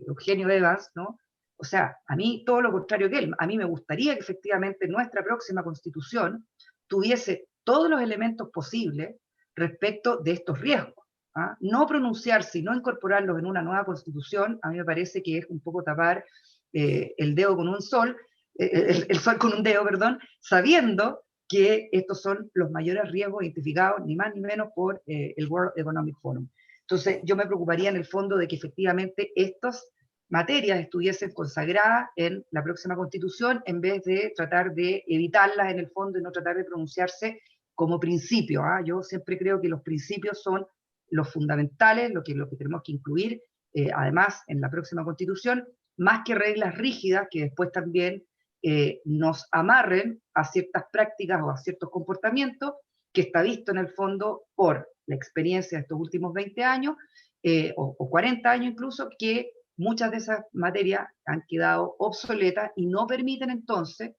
Eugenio Evans, ¿no? O sea, a mí todo lo contrario que él. A mí me gustaría que efectivamente nuestra próxima constitución tuviese todos los elementos posibles respecto de estos riesgos. ¿Ah? No pronunciarse y no incorporarlos en una nueva constitución, a mí me parece que es un poco tapar el dedo con un sol, el sol con un dedo, perdón, sabiendo que estos son los mayores riesgos identificados, ni más ni menos, por el World Economic Forum. Entonces, yo me preocuparía en el fondo de que efectivamente estas materias estuviesen consagradas en la próxima constitución, en vez de tratar de evitarlas en el fondo y no tratar de pronunciarse como principio. Yo siempre creo que los principios son los fundamentales, lo que tenemos que incluir, además, en la próxima constitución, más que reglas rígidas que después también nos amarren a ciertas prácticas o a ciertos comportamientos que está visto en el fondo por la experiencia de estos últimos 20 años o 40 años incluso, que muchas de esas materias han quedado obsoletas y no permiten entonces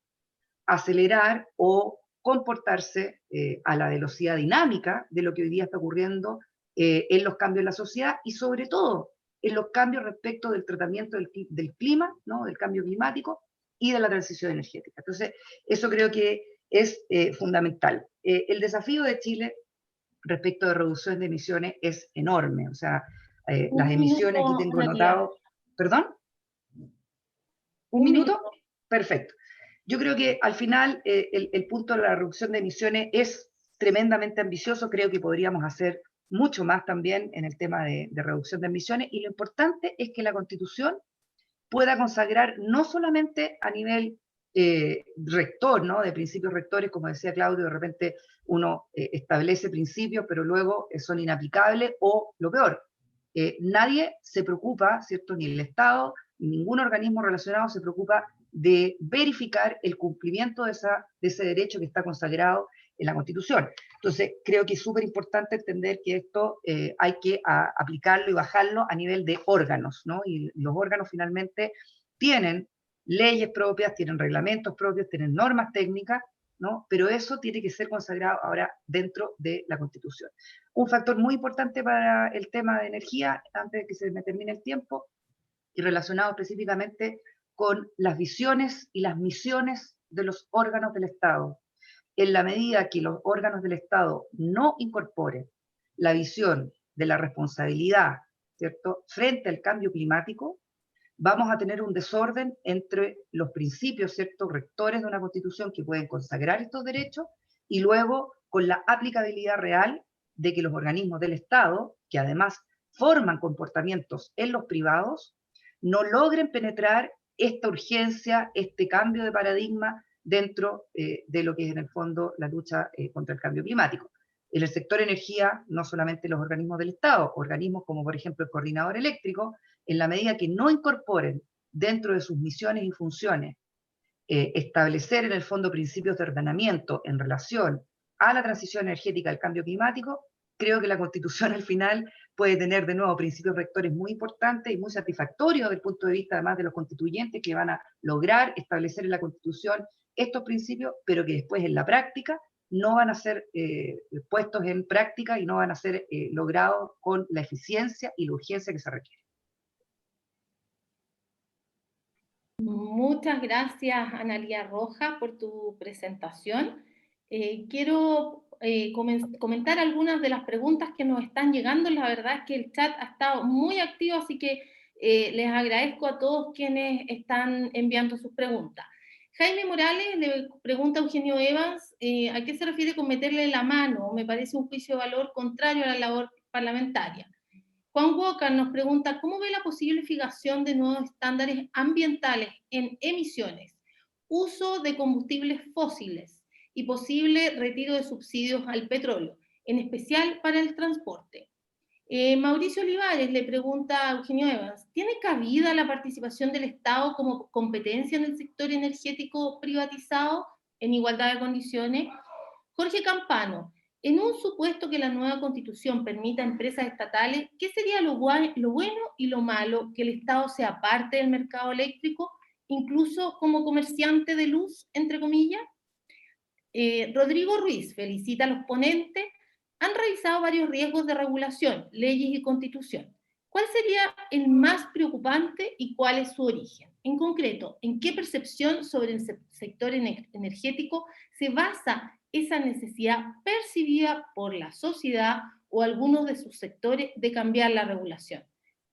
acelerar o comportarse a la velocidad dinámica de lo que hoy día está ocurriendo en los cambios en la sociedad y sobre todo en los cambios respecto del tratamiento del clima, ¿no?, del cambio climático y de la transición energética. Entonces, eso creo que es fundamental. El desafío de Chile respecto de reducción de emisiones es enorme. O sea, las emisiones, aquí tengo anotado... ¿Perdón? ¿Un minuto? Perfecto. Yo creo que al final el punto de la reducción de emisiones es tremendamente ambicioso. Creo que podríamos hacer mucho más también en el tema de reducción de emisiones, y lo importante es que la Constitución pueda consagrar no solamente a nivel rector, ¿no?, de principios rectores, como decía Claudio, de repente uno establece principios, pero luego son inaplicables, o lo peor, nadie se preocupa, ¿cierto?, ni el Estado, ni ningún organismo relacionado se preocupa de verificar el cumplimiento de ese derecho que está consagrado en la Constitución. Entonces, creo que es súper importante entender que esto hay que aplicarlo y bajarlo a nivel de órganos, ¿no? Y los órganos finalmente tienen leyes propias, tienen reglamentos propios, tienen normas técnicas, ¿no? Pero eso tiene que ser consagrado ahora dentro de la Constitución. Un factor muy importante para el tema de energía, antes de que se me termine el tiempo, y relacionado específicamente con las visiones y las misiones de los órganos del Estado. En la medida que los órganos del Estado no incorporen la visión de la responsabilidad, ¿cierto?, frente al cambio climático, vamos a tener un desorden entre los principios, ¿cierto?, rectores de una Constitución que pueden consagrar estos derechos, y luego con la aplicabilidad real de que los organismos del Estado, que además forman comportamientos en los privados, no logren penetrar esta urgencia, este cambio de paradigma dentro de lo que es en el fondo la lucha contra el cambio climático. En el sector energía, no solamente los organismos del Estado, organismos como por ejemplo el Coordinador Eléctrico, en la medida que no incorporen dentro de sus misiones y funciones establecer en el fondo principios de ordenamiento en relación a la transición energética, al cambio climático, creo que la Constitución al final puede tener de nuevo principios rectores muy importantes y muy satisfactorios desde el punto de vista además de los constituyentes, que van a lograr establecer en la Constitución estos principios, pero que después en la práctica no van a ser puestos en práctica y no van a ser logrados con la eficiencia y la urgencia que se requiere. Muchas gracias, Analía Rojas, por tu presentación. Quiero comentar algunas de las preguntas que nos están llegando. La verdad es que el chat ha estado muy activo, así que les agradezco a todos quienes están enviando sus preguntas. Jaime Morales le pregunta a Eugenio Evans, ¿a qué se refiere con meterle la mano? Me parece un juicio de valor contrario a la labor parlamentaria. Juan Walker nos pregunta, ¿cómo ve la posible fijación de nuevos estándares ambientales en emisiones, uso de combustibles fósiles y posible retiro de subsidios al petróleo, en especial para el transporte? Mauricio Olivares le pregunta a Eugenio Evans, ¿tiene cabida la participación del Estado como competencia en el sector energético privatizado en igualdad de condiciones? Jorge Campano, en un supuesto que la nueva Constitución permita a empresas estatales, ¿qué sería lo bueno y lo malo que el Estado sea parte del mercado eléctrico, incluso como comerciante de luz, entre comillas? Rodrigo Ruiz felicita a los ponentes. Han revisado varios riesgos de regulación, leyes y constitución. ¿Cuál sería el más preocupante y cuál es su origen? En concreto, ¿en qué percepción sobre el sector energético se basa esa necesidad percibida por la sociedad o algunos de sus sectores de cambiar la regulación?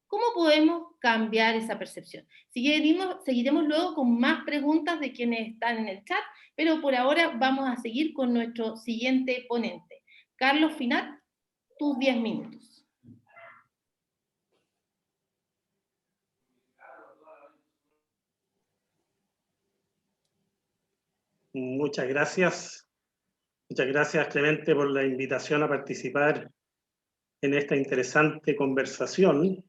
¿Cómo podemos cambiar esa percepción? Seguiremos luego con más preguntas de quienes están en el chat, pero por ahora vamos a seguir con nuestro siguiente ponente. Carlos Finat, tus 10 minutos. Muchas gracias. Muchas gracias, Clemente, por la invitación a participar en esta interesante conversación.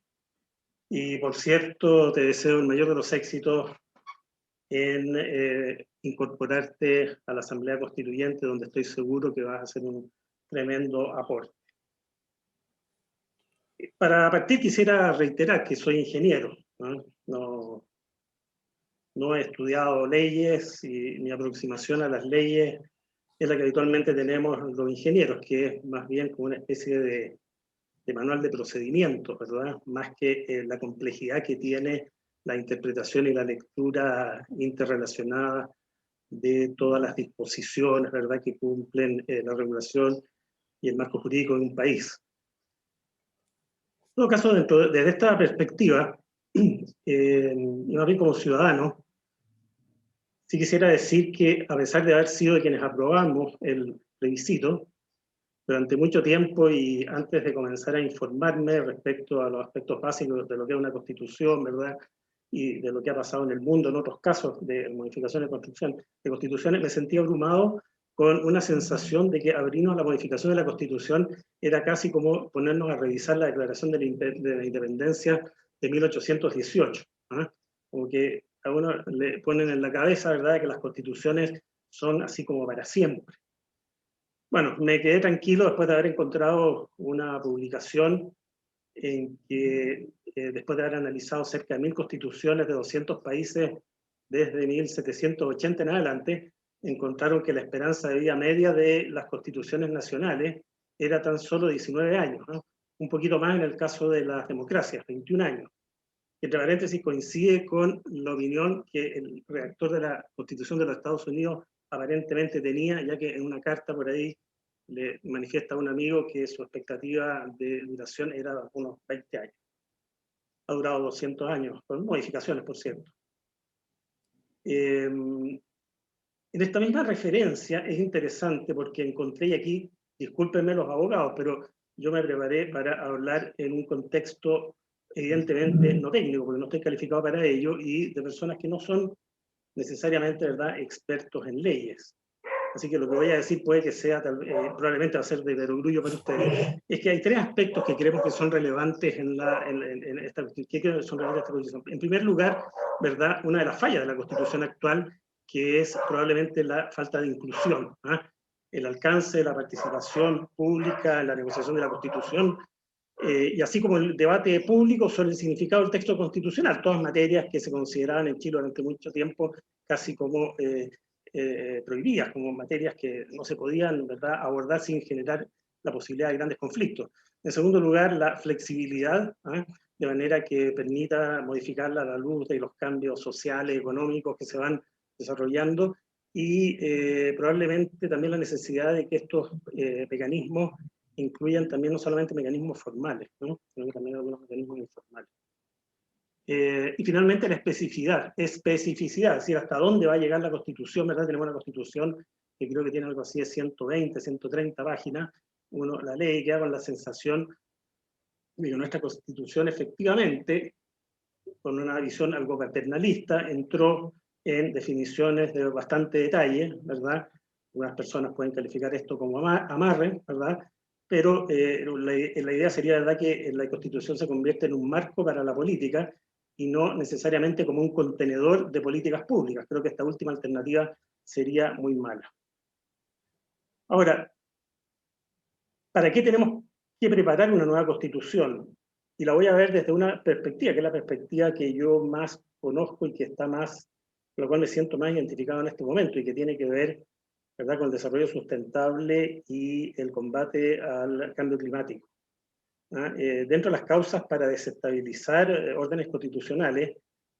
Y, por cierto, te deseo el mayor de los éxitos en incorporarte a la Asamblea Constituyente, donde estoy seguro que vas a hacer un tremendo aporte. Para partir, quisiera reiterar que soy ingeniero, ¿no? No he estudiado leyes y mi aproximación a las leyes es la que habitualmente tenemos los ingenieros, que es más bien como una especie de manual de procedimientos, ¿verdad? Más que la complejidad que tiene la interpretación y la lectura interrelacionada de todas las disposiciones, ¿verdad?, que cumplen la regulación y el marco jurídico de un país. En todo caso, desde esta perspectiva, más bien como ciudadano, sí quisiera decir que, a pesar de haber sido de quienes aprobamos el plebiscito, durante mucho tiempo y antes de comenzar a informarme respecto a los aspectos básicos de lo que es una constitución, ¿verdad?, y de lo que ha pasado en el mundo en otros casos de modificaciones de constituciones, me sentí abrumado con una sensación de que abrirnos a la modificación de la Constitución era casi como ponernos a revisar la Declaración de la Independencia de 1818. Como que a uno le ponen en la cabeza, ¿verdad?, que las constituciones son así como para siempre. Bueno, me quedé tranquilo después de haber encontrado una publicación en que, después de haber analizado cerca de 1000 constituciones de 200 países desde 1780 en adelante, encontraron que la esperanza de vida media de las constituciones nacionales era tan solo 19 años, ¿no? Un poquito más en el caso de las democracias, 21 años. Entre paréntesis, coincide con la opinión que el redactor de la Constitución de los Estados Unidos aparentemente tenía, ya que en una carta por ahí le manifiesta a un amigo que su expectativa de duración era unos 20 años. Ha durado 200 años, con modificaciones, por cierto. En esta misma referencia es interesante porque encontré, y aquí, discúlpenme los abogados, pero yo me preparé para hablar en un contexto evidentemente no técnico, porque no estoy calificado para ello, y de personas que no son necesariamente, ¿verdad?, expertos en leyes. Así que lo que voy a decir puede que sea, probablemente va a ser de perogrullo para ustedes, es que hay tres aspectos que creemos que son relevantes en esta Constitución. En primer lugar, ¿verdad?, una de las fallas de la Constitución actual, que es probablemente la falta de inclusión. El alcance de la participación pública en la negociación de la Constitución, y así como el debate público sobre el significado del texto constitucional, todas materias que se consideraban en Chile durante mucho tiempo casi como prohibidas, como materias que no se podían, ¿verdad?, abordar sin generar la posibilidad de grandes conflictos. En segundo lugar, la flexibilidad, de manera que permita modificarla a la luz de los cambios sociales, económicos que se van desarrollando, y probablemente también la necesidad de que estos mecanismos incluyan también no solamente mecanismos formales, ¿no?, sino que también algunos mecanismos informales. Y finalmente la especificidad, es decir, hasta dónde va a llegar la Constitución, ¿verdad? Tenemos una Constitución que creo que tiene algo así de 120, 130 páginas, la ley queda con la sensación de que nuestra Constitución efectivamente, con una visión algo paternalista, entró en definiciones de bastante detalle, ¿verdad? Algunas personas pueden calificar esto como amarre, ¿verdad? Pero la idea sería, ¿verdad?, que la Constitución se convierte en un marco para la política y no necesariamente como un contenedor de políticas públicas. Creo que esta última alternativa sería muy mala. Ahora, ¿para qué tenemos que preparar una nueva Constitución? Y la voy a ver desde una perspectiva, que es la perspectiva que yo más conozco y que está más, con la cual me siento más identificado en este momento, y que tiene que ver, ¿verdad?, con el desarrollo sustentable y el combate al cambio climático. Dentro de las causas para desestabilizar órdenes constitucionales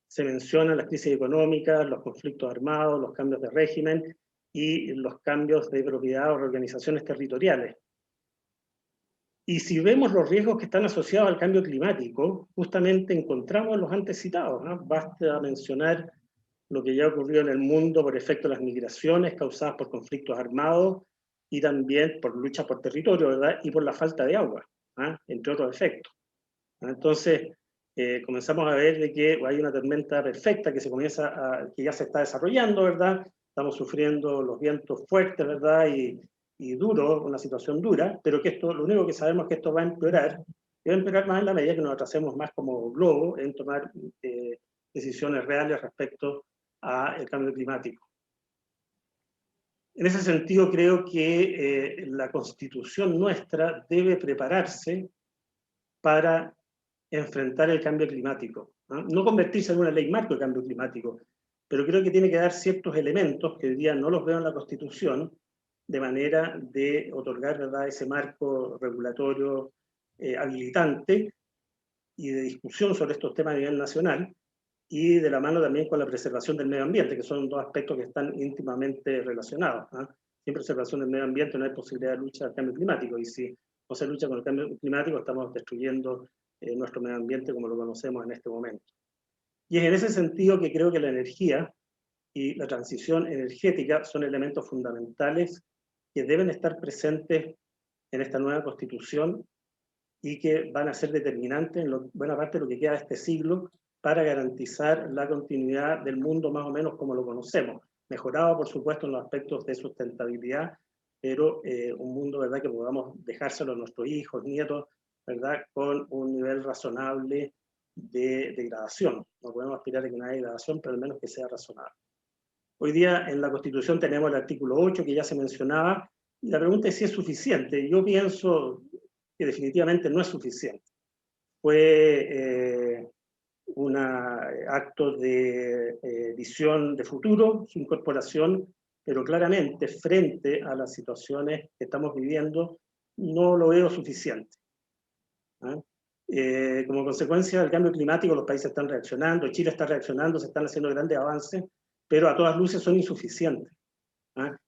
se mencionan las crisis económicas, los conflictos armados, los cambios de régimen y los cambios de propiedad o reorganizaciones territoriales. Y si vemos los riesgos que están asociados al cambio climático, justamente encontramos los antes citados, ¿no? Basta mencionar lo que ya ocurrió en el mundo por efecto de las migraciones causadas por conflictos armados y también por lucha por territorio, ¿verdad?, y por la falta de agua, entre otros efectos. Entonces, comenzamos a ver de que hay una tormenta perfecta que que ya se está desarrollando, ¿verdad? Estamos sufriendo los vientos fuertes, ¿verdad?, y duro, una situación dura, pero que esto, lo único que sabemos es que esto va a empeorar, y va a empeorar más en la medida que nos atrasemos más como globo en tomar decisiones reales respecto al cambio climático. En ese sentido, creo que la Constitución nuestra debe prepararse para enfrentar el cambio climático, ¿no? No convertirse en una ley marco de cambio climático, pero creo que tiene que dar ciertos elementos que hoy día no los veo en la Constitución, de manera de otorgar, ¿verdad?, ese marco regulatorio habilitante y de discusión sobre estos temas a nivel nacional, y de la mano también con la preservación del medio ambiente, que son dos aspectos que están íntimamente relacionados. Sin preservación del medio ambiente no hay posibilidad de lucha al cambio climático, y si no se lucha con el cambio climático estamos destruyendo nuestro medio ambiente como lo conocemos en este momento. Y es en ese sentido que creo que la energía y la transición energética son elementos fundamentales que deben estar presentes en esta nueva Constitución y que van a ser determinantes en buena parte de lo que queda de este siglo para garantizar la continuidad del mundo más o menos como lo conocemos, mejorado por supuesto en los aspectos de sustentabilidad, pero un mundo, ¿verdad?, que podamos dejárselo a nuestros hijos, nietos, ¿verdad?, con un nivel razonable de degradación. No podemos aspirar a que no haya degradación, pero al menos que sea razonable. Hoy día en la Constitución tenemos el artículo 8 que ya se mencionaba, y la pregunta es si es suficiente. Yo pienso que definitivamente no es suficiente. Fue un acto de visión de futuro, su incorporación, pero claramente frente a las situaciones que estamos viviendo no lo veo suficiente. Como consecuencia del cambio climático los países están reaccionando, Chile está reaccionando, se están haciendo grandes avances, pero a todas luces son insuficientes.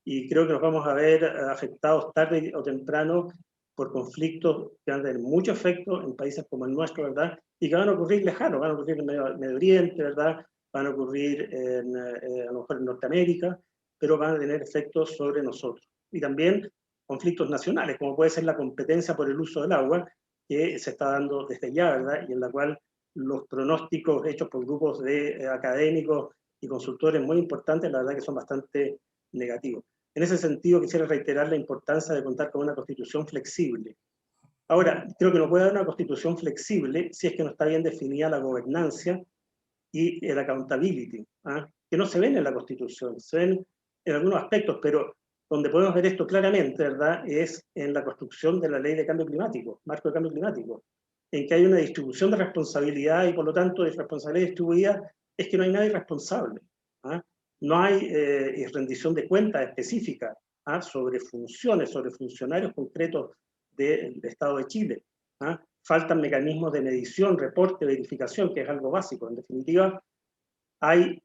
Y creo que nos vamos a ver afectados tarde o temprano por conflictos que van a tener mucho efecto en países como el nuestro, ¿verdad? Y que van a ocurrir lejanos, van a ocurrir en Medio Oriente, ¿verdad? Van a ocurrir a lo mejor en Norteamérica, pero van a tener efectos sobre nosotros. Y también conflictos nacionales, como puede ser la competencia por el uso del agua, que se está dando desde ya, ¿verdad? Y en la cual los pronósticos hechos por grupos de académicos y consultores muy importantes, la verdad que son bastante negativos. En ese sentido, quisiera reiterar la importancia de contar con una constitución flexible. Ahora, creo que no puede haber una constitución flexible si es que no está bien definida la gobernancia y el accountability, que no se ven en la constitución, se ven en algunos aspectos, pero donde podemos ver esto claramente, ¿verdad?, es en la construcción de la ley de cambio climático, marco de cambio climático, en que hay una distribución de responsabilidad y por lo tanto de responsabilidad distribuida es que no hay nadie responsable. no hay rendición de cuentas específica sobre funciones, sobre funcionarios concretos del Estado de Chile. Faltan mecanismos de medición, reporte, verificación, que es algo básico. En definitiva, hay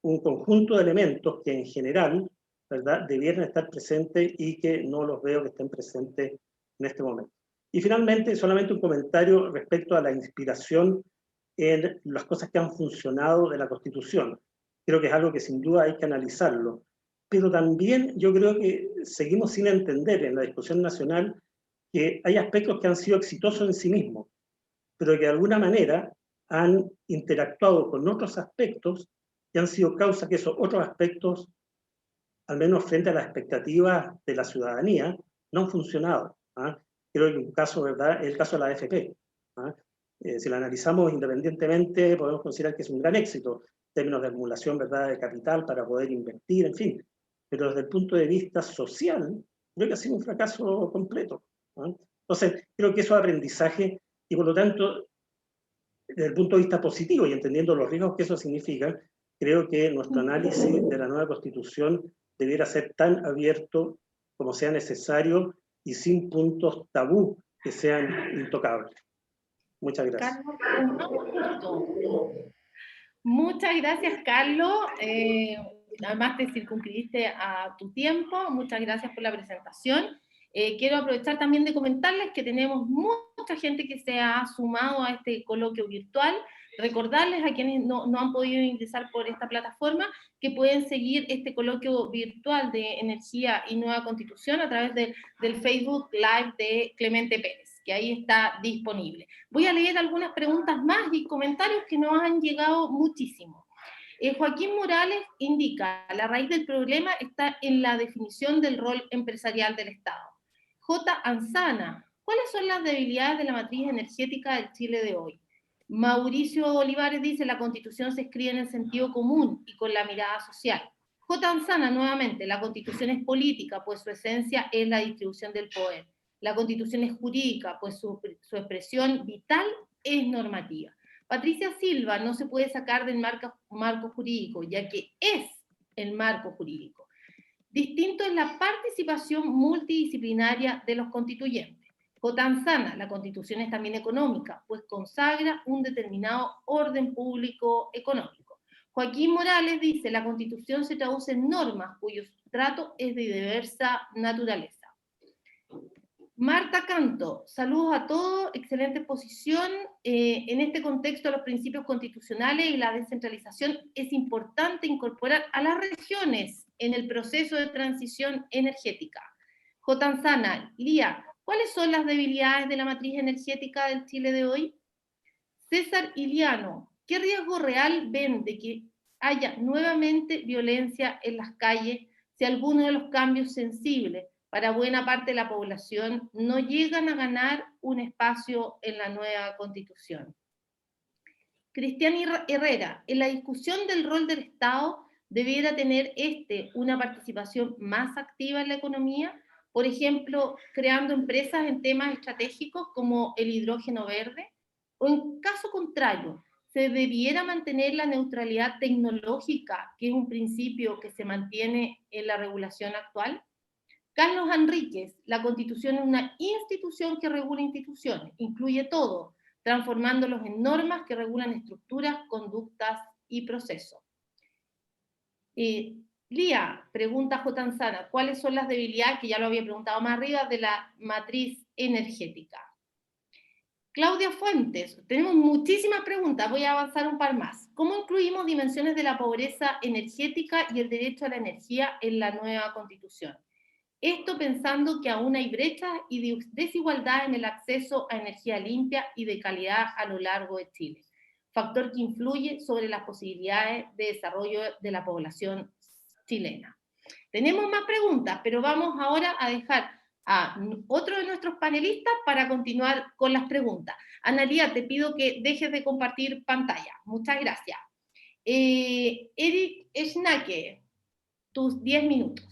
un conjunto de elementos que en general, ¿verdad?, debieran estar presentes y que no los veo que estén presentes en este momento. Y finalmente, solamente un comentario respecto a la inspiración en las cosas que han funcionado de la Constitución. Creo que es algo que sin duda hay que analizarlo. Pero también yo creo que seguimos sin entender en la discusión nacional que hay aspectos que han sido exitosos en sí mismos, pero que de alguna manera han interactuado con otros aspectos que han sido causa que esos otros aspectos, al menos frente a las expectativas de la ciudadanía, no han funcionado. Creo que un caso, ¿verdad?, es el caso de la AFP. Si la analizamos independientemente, podemos considerar que es un gran éxito en términos de acumulación, ¿verdad?, de capital para poder invertir, en fin. Pero desde el punto de vista social, creo que ha sido un fracaso completo. Entonces, creo que eso es aprendizaje y por lo tanto, desde el punto de vista positivo y entendiendo los riesgos que eso significa, creo que nuestro análisis de la nueva Constitución debiera ser tan abierto como sea necesario y sin puntos tabú que sean intocables. Muchas gracias. Carlos, muchas gracias, Carlos. Además te circunscribiste a tu tiempo. Muchas gracias por la presentación. Quiero aprovechar también de comentarles que tenemos mucha gente que se ha sumado a este coloquio virtual. Recordarles a quienes no han podido ingresar por esta plataforma que pueden seguir este coloquio virtual de Energía y Nueva Constitución a través del Facebook Live de Clemente Pérez, que ahí está disponible. Voy a leer algunas preguntas más y comentarios que nos han llegado muchísimo. Joaquín Morales indica, la raíz del problema está en la definición del rol empresarial del Estado. J. Anzana, ¿cuáles son las debilidades de la matriz energética del Chile de hoy? Mauricio Olivares dice, la Constitución se escribe en el sentido común y con la mirada social. J. Anzana, nuevamente, la Constitución es política, pues su esencia es la distribución del poder. La Constitución es jurídica, pues su expresión vital es normativa. Patricia Silva, no se puede sacar del marco jurídico, ya que es el marco jurídico. Distinto es la participación multidisciplinaria de los constituyentes. J. Anzana, la Constitución es también económica, pues consagra un determinado orden público económico. Joaquín Morales dice, la Constitución se traduce en normas cuyo trato es de diversa naturaleza. Marta Canto, saludos a todos, excelente exposición. En este contexto de los principios constitucionales y la descentralización es importante incorporar a las regiones en el proceso de transición energética. J. Anzana, Lía, ¿cuáles son las debilidades de la matriz energética del Chile de hoy? César Iliano, ¿qué riesgo real ven de que haya nuevamente violencia en las calles si alguno de los cambios sensibles para buena parte de la población no llegan a ganar un espacio en la nueva Constitución? Cristian Herrera, en la discusión del rol del Estado, ¿debiera tener una participación más activa en la economía? Por ejemplo, creando empresas en temas estratégicos como el hidrógeno verde. O en caso contrario, ¿se debiera mantener la neutralidad tecnológica, que es un principio que se mantiene en la regulación actual? Carlos Enríquez, la Constitución es una institución que regula instituciones, incluye todo, transformándolos en normas que regulan estructuras, conductas y procesos. Lía, pregunta J. Anzana, ¿cuáles son las debilidades, que ya lo había preguntado más arriba, de la matriz energética? Claudia Fuentes, tenemos muchísimas preguntas, voy a avanzar un par más. ¿Cómo incluimos dimensiones de la pobreza energética y el derecho a la energía en la nueva Constitución? Esto pensando que aún hay brechas y desigualdad en el acceso a energía limpia y de calidad a lo largo de Chile, factor que influye sobre las posibilidades de desarrollo de la población chilena. Tenemos más preguntas, pero vamos ahora a dejar a otro de nuestros panelistas para continuar con las preguntas. Analía, te pido que dejes de compartir pantalla. Muchas gracias. Eric Schnake, tus 10 minutos.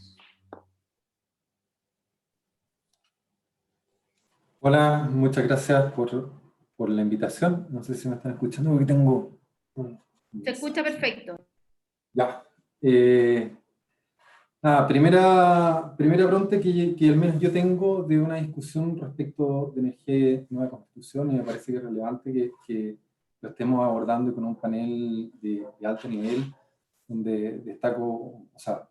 Hola, muchas gracias por la invitación. No sé si me están escuchando porque tengo... Se escucha perfecto. Ya, Primera pregunta que al menos yo tengo de una discusión respecto de energía y nueva constitución, y me parece que es relevante que lo estemos abordando con un panel de alto nivel, donde destaco, o sea,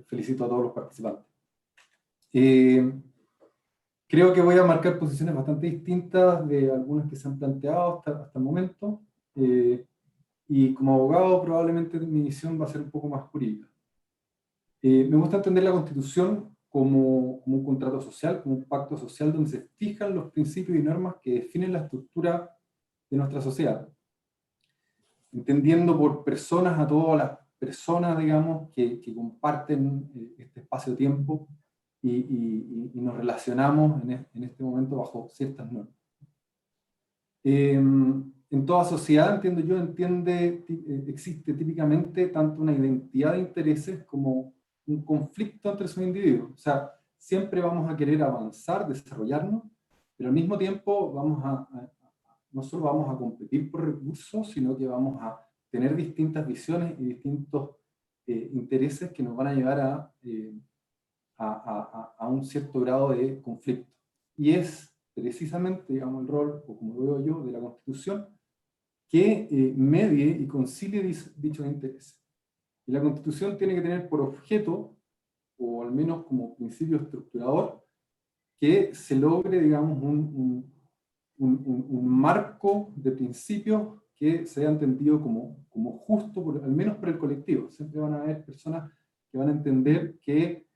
felicito a todos los participantes. Creo que voy a marcar posiciones bastante distintas de algunas que se han planteado hasta el momento, y como abogado probablemente mi visión va a ser un poco más jurídica. Me gusta entender la Constitución como un contrato social, como un pacto social donde se fijan los principios y normas que definen la estructura de nuestra sociedad. Entendiendo por personas a todas las personas, digamos, que comparten este espacio-tiempo y nos relacionamos en este momento bajo ciertas normas. En toda sociedad, entiendo yo, existe típicamente tanto una identidad de intereses como un conflicto entre sus individuos. O sea, siempre vamos a querer avanzar, desarrollarnos, pero al mismo tiempo no solo vamos a competir por recursos, sino que vamos a tener distintas visiones y distintos intereses que nos van a llevar a un cierto grado de conflicto. Y es precisamente, digamos, el rol, o como lo veo yo, de la Constitución, que medie y concilie dichos intereses. Y la Constitución tiene que tener por objeto, o al menos como principio estructurador, que se logre, digamos, un marco de principios que sea entendido como justo, al menos por el colectivo. Siempre van a haber personas que van a entender que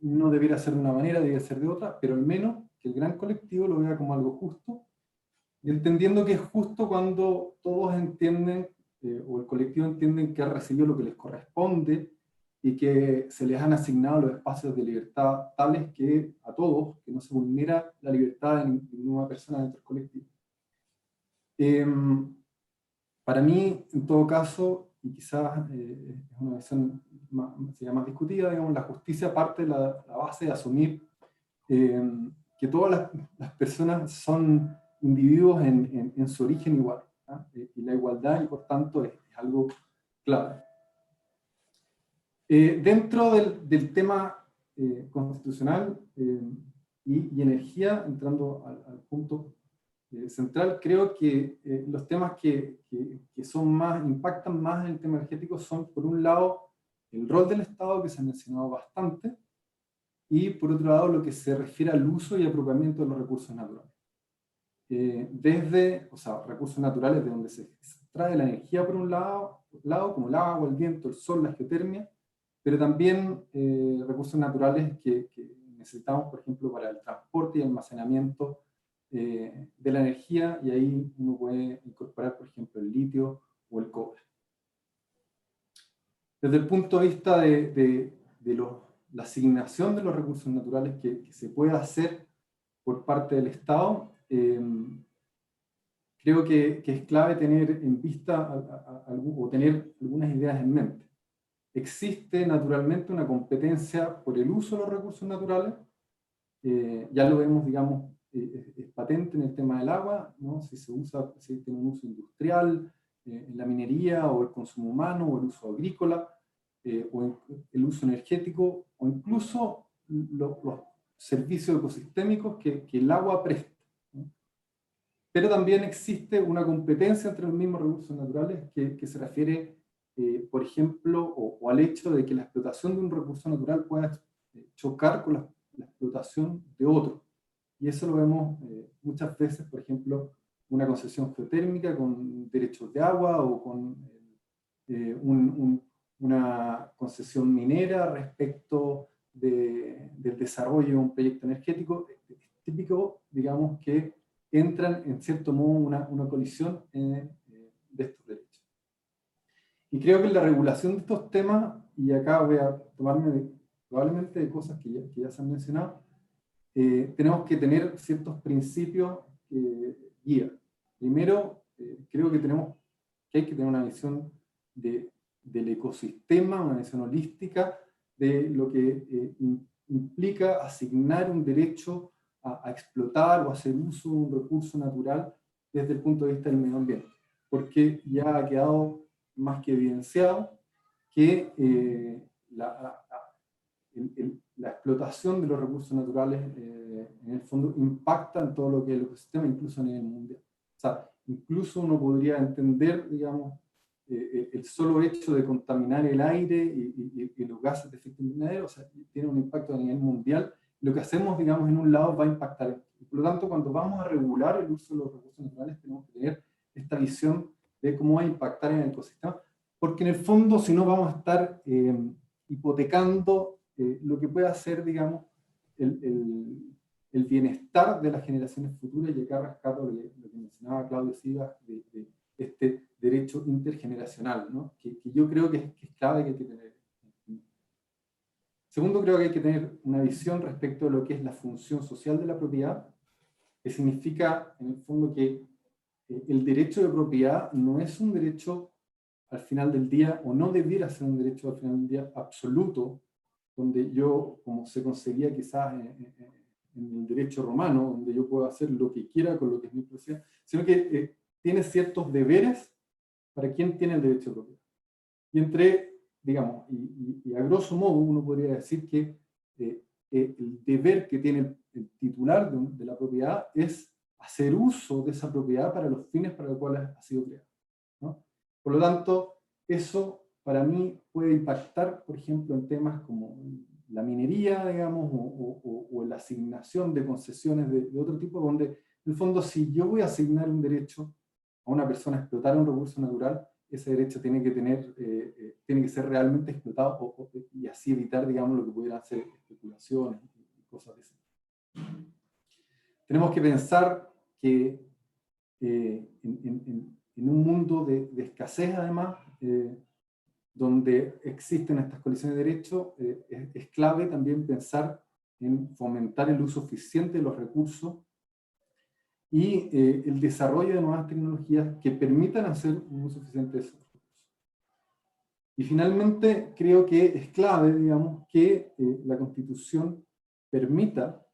no debiera ser de una manera, debiera ser de otra, pero al menos que el gran colectivo lo vea como algo justo, y entendiendo que es justo cuando todos entienden, o el colectivo entienden que ha recibido lo que les corresponde, y que se les han asignado los espacios de libertad tales que a todos, que no se vulnera la libertad de ninguna persona dentro del colectivo. Para mí, en todo caso, y quizás es una visión sería más discutida, digamos, la justicia parte de la base de asumir que todas las personas son individuos en su origen igual, ¿no? Y la igualdad, y por tanto, es algo clave. Dentro del tema constitucional y energía, entrando al punto central, creo que los temas que impactan más en el tema energético son, por un lado, el rol del Estado, que se ha mencionado bastante, y por otro lado, lo que se refiere al uso y apropiamiento de los recursos naturales. Recursos naturales de donde se extrae la energía por un lado, como el agua, el viento, el sol, la geotermia, pero también recursos naturales que necesitamos, por ejemplo, para el transporte y almacenamiento de la energía, y ahí uno puede incorporar, por ejemplo, el litio o el cobre. Desde el punto de vista de la asignación de los recursos naturales que se puede hacer por parte del Estado, creo que es clave tener en vista o tener algunas ideas en mente. Existe naturalmente una competencia por el uso de los recursos naturales, ya lo vemos, digamos, es patente en el tema del agua, ¿no? Si tiene un uso industrial, en la minería, o el consumo humano, o el uso agrícola, o el uso energético, o incluso los servicios ecosistémicos que el agua presta, ¿no? Pero también existe una competencia entre los mismos recursos naturales que se refiere, por ejemplo, o al hecho de que la explotación de un recurso natural pueda chocar con la explotación de otro. Y eso lo vemos muchas veces, por ejemplo, una concesión geotérmica con derechos de agua, o con una concesión minera respecto del desarrollo de un proyecto energético. Es típico, digamos, que entran en cierto modo una colisión de estos derechos. Y creo que en la regulación de estos temas, y acá voy a tomarme probablemente de cosas que ya se han mencionado, tenemos que tener ciertos principios guía. Primero, creo que hay que tener una visión del ecosistema, una visión holística de lo que implica asignar un derecho a explotar o hacer uso de un recurso natural desde el punto de vista del medio ambiente, porque ya ha quedado más que evidenciado que la explotación de los recursos naturales en el fondo impacta en todo lo que es el ecosistema, incluso a nivel mundial. O sea, incluso uno podría entender, digamos, el solo hecho de contaminar el aire y los gases de efecto invernadero, o sea, tiene un impacto a nivel mundial. Lo que hacemos, digamos, en un lado va a impactar. Por lo tanto, cuando vamos a regular el uso de los recursos naturales, tenemos que tener esta visión de cómo va a impactar en el ecosistema, porque en el fondo, si no, vamos a estar hipotecando lo que pueda ser, digamos, el bienestar de las generaciones futuras, y acá rescato lo que mencionaba Claudio Silva, de este derecho intergeneracional, ¿no? que yo creo que es clave, que hay que tener. Segundo, creo que hay que tener una visión respecto a lo que es la función social de la propiedad, que significa, en el fondo, que el derecho de propiedad no es un derecho al final del día, o no debiera ser un derecho al final del día absoluto, donde yo, como se conseguía quizás en el derecho romano, donde yo puedo hacer lo que quiera con lo que es mi propiedad, sino que tiene ciertos deberes para quien tiene el derecho de propiedad. Y entre, digamos, y a grosso modo uno podría decir que el deber que tiene el titular de la propiedad es hacer uso de esa propiedad para los fines para los cuales ha sido creada, ¿no? Por lo tanto, eso para mí puede impactar, por ejemplo, en temas como la minería, digamos, o la asignación de concesiones de otro tipo, donde, en el fondo, si yo voy a asignar un derecho a una persona a explotar un recurso natural, ese derecho tiene que tener, tiene que ser realmente explotado, y así evitar, digamos, lo que pudieran ser especulaciones y cosas de ese tipo. Tenemos que pensar que en un mundo de escasez, además, donde existen estas colisiones de derechos, es clave también pensar en fomentar el uso eficiente de los recursos y el desarrollo de nuevas tecnologías que permitan hacer un uso eficiente de esos recursos. Y finalmente, creo que es clave, digamos, que la Constitución permita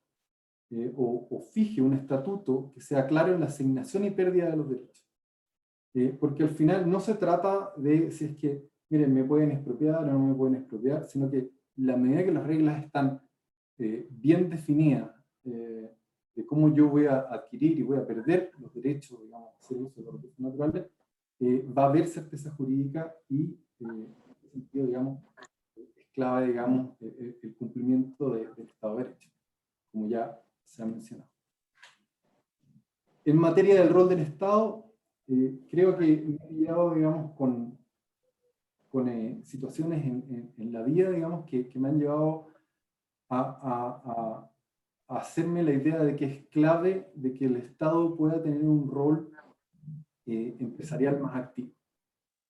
o fije un estatuto que sea claro en la asignación y pérdida de los derechos. Porque al final no se trata de si es que, miren, me pueden expropiar o no me pueden expropiar, sino que la medida que las reglas están bien definidas, de cómo yo voy a adquirir y voy a perder los derechos, digamos, a hacer uso de los recursos naturales, va a haber certeza jurídica y, en ese sentido, digamos, es clave, digamos, el cumplimiento del Estado de Derecho, como ya se ha mencionado. En materia del rol del Estado, creo que me he lidiado, digamos, con situaciones en la vida, digamos, que me han llevado a hacerme la idea de que es clave de que el Estado pueda tener un rol empresarial más activo.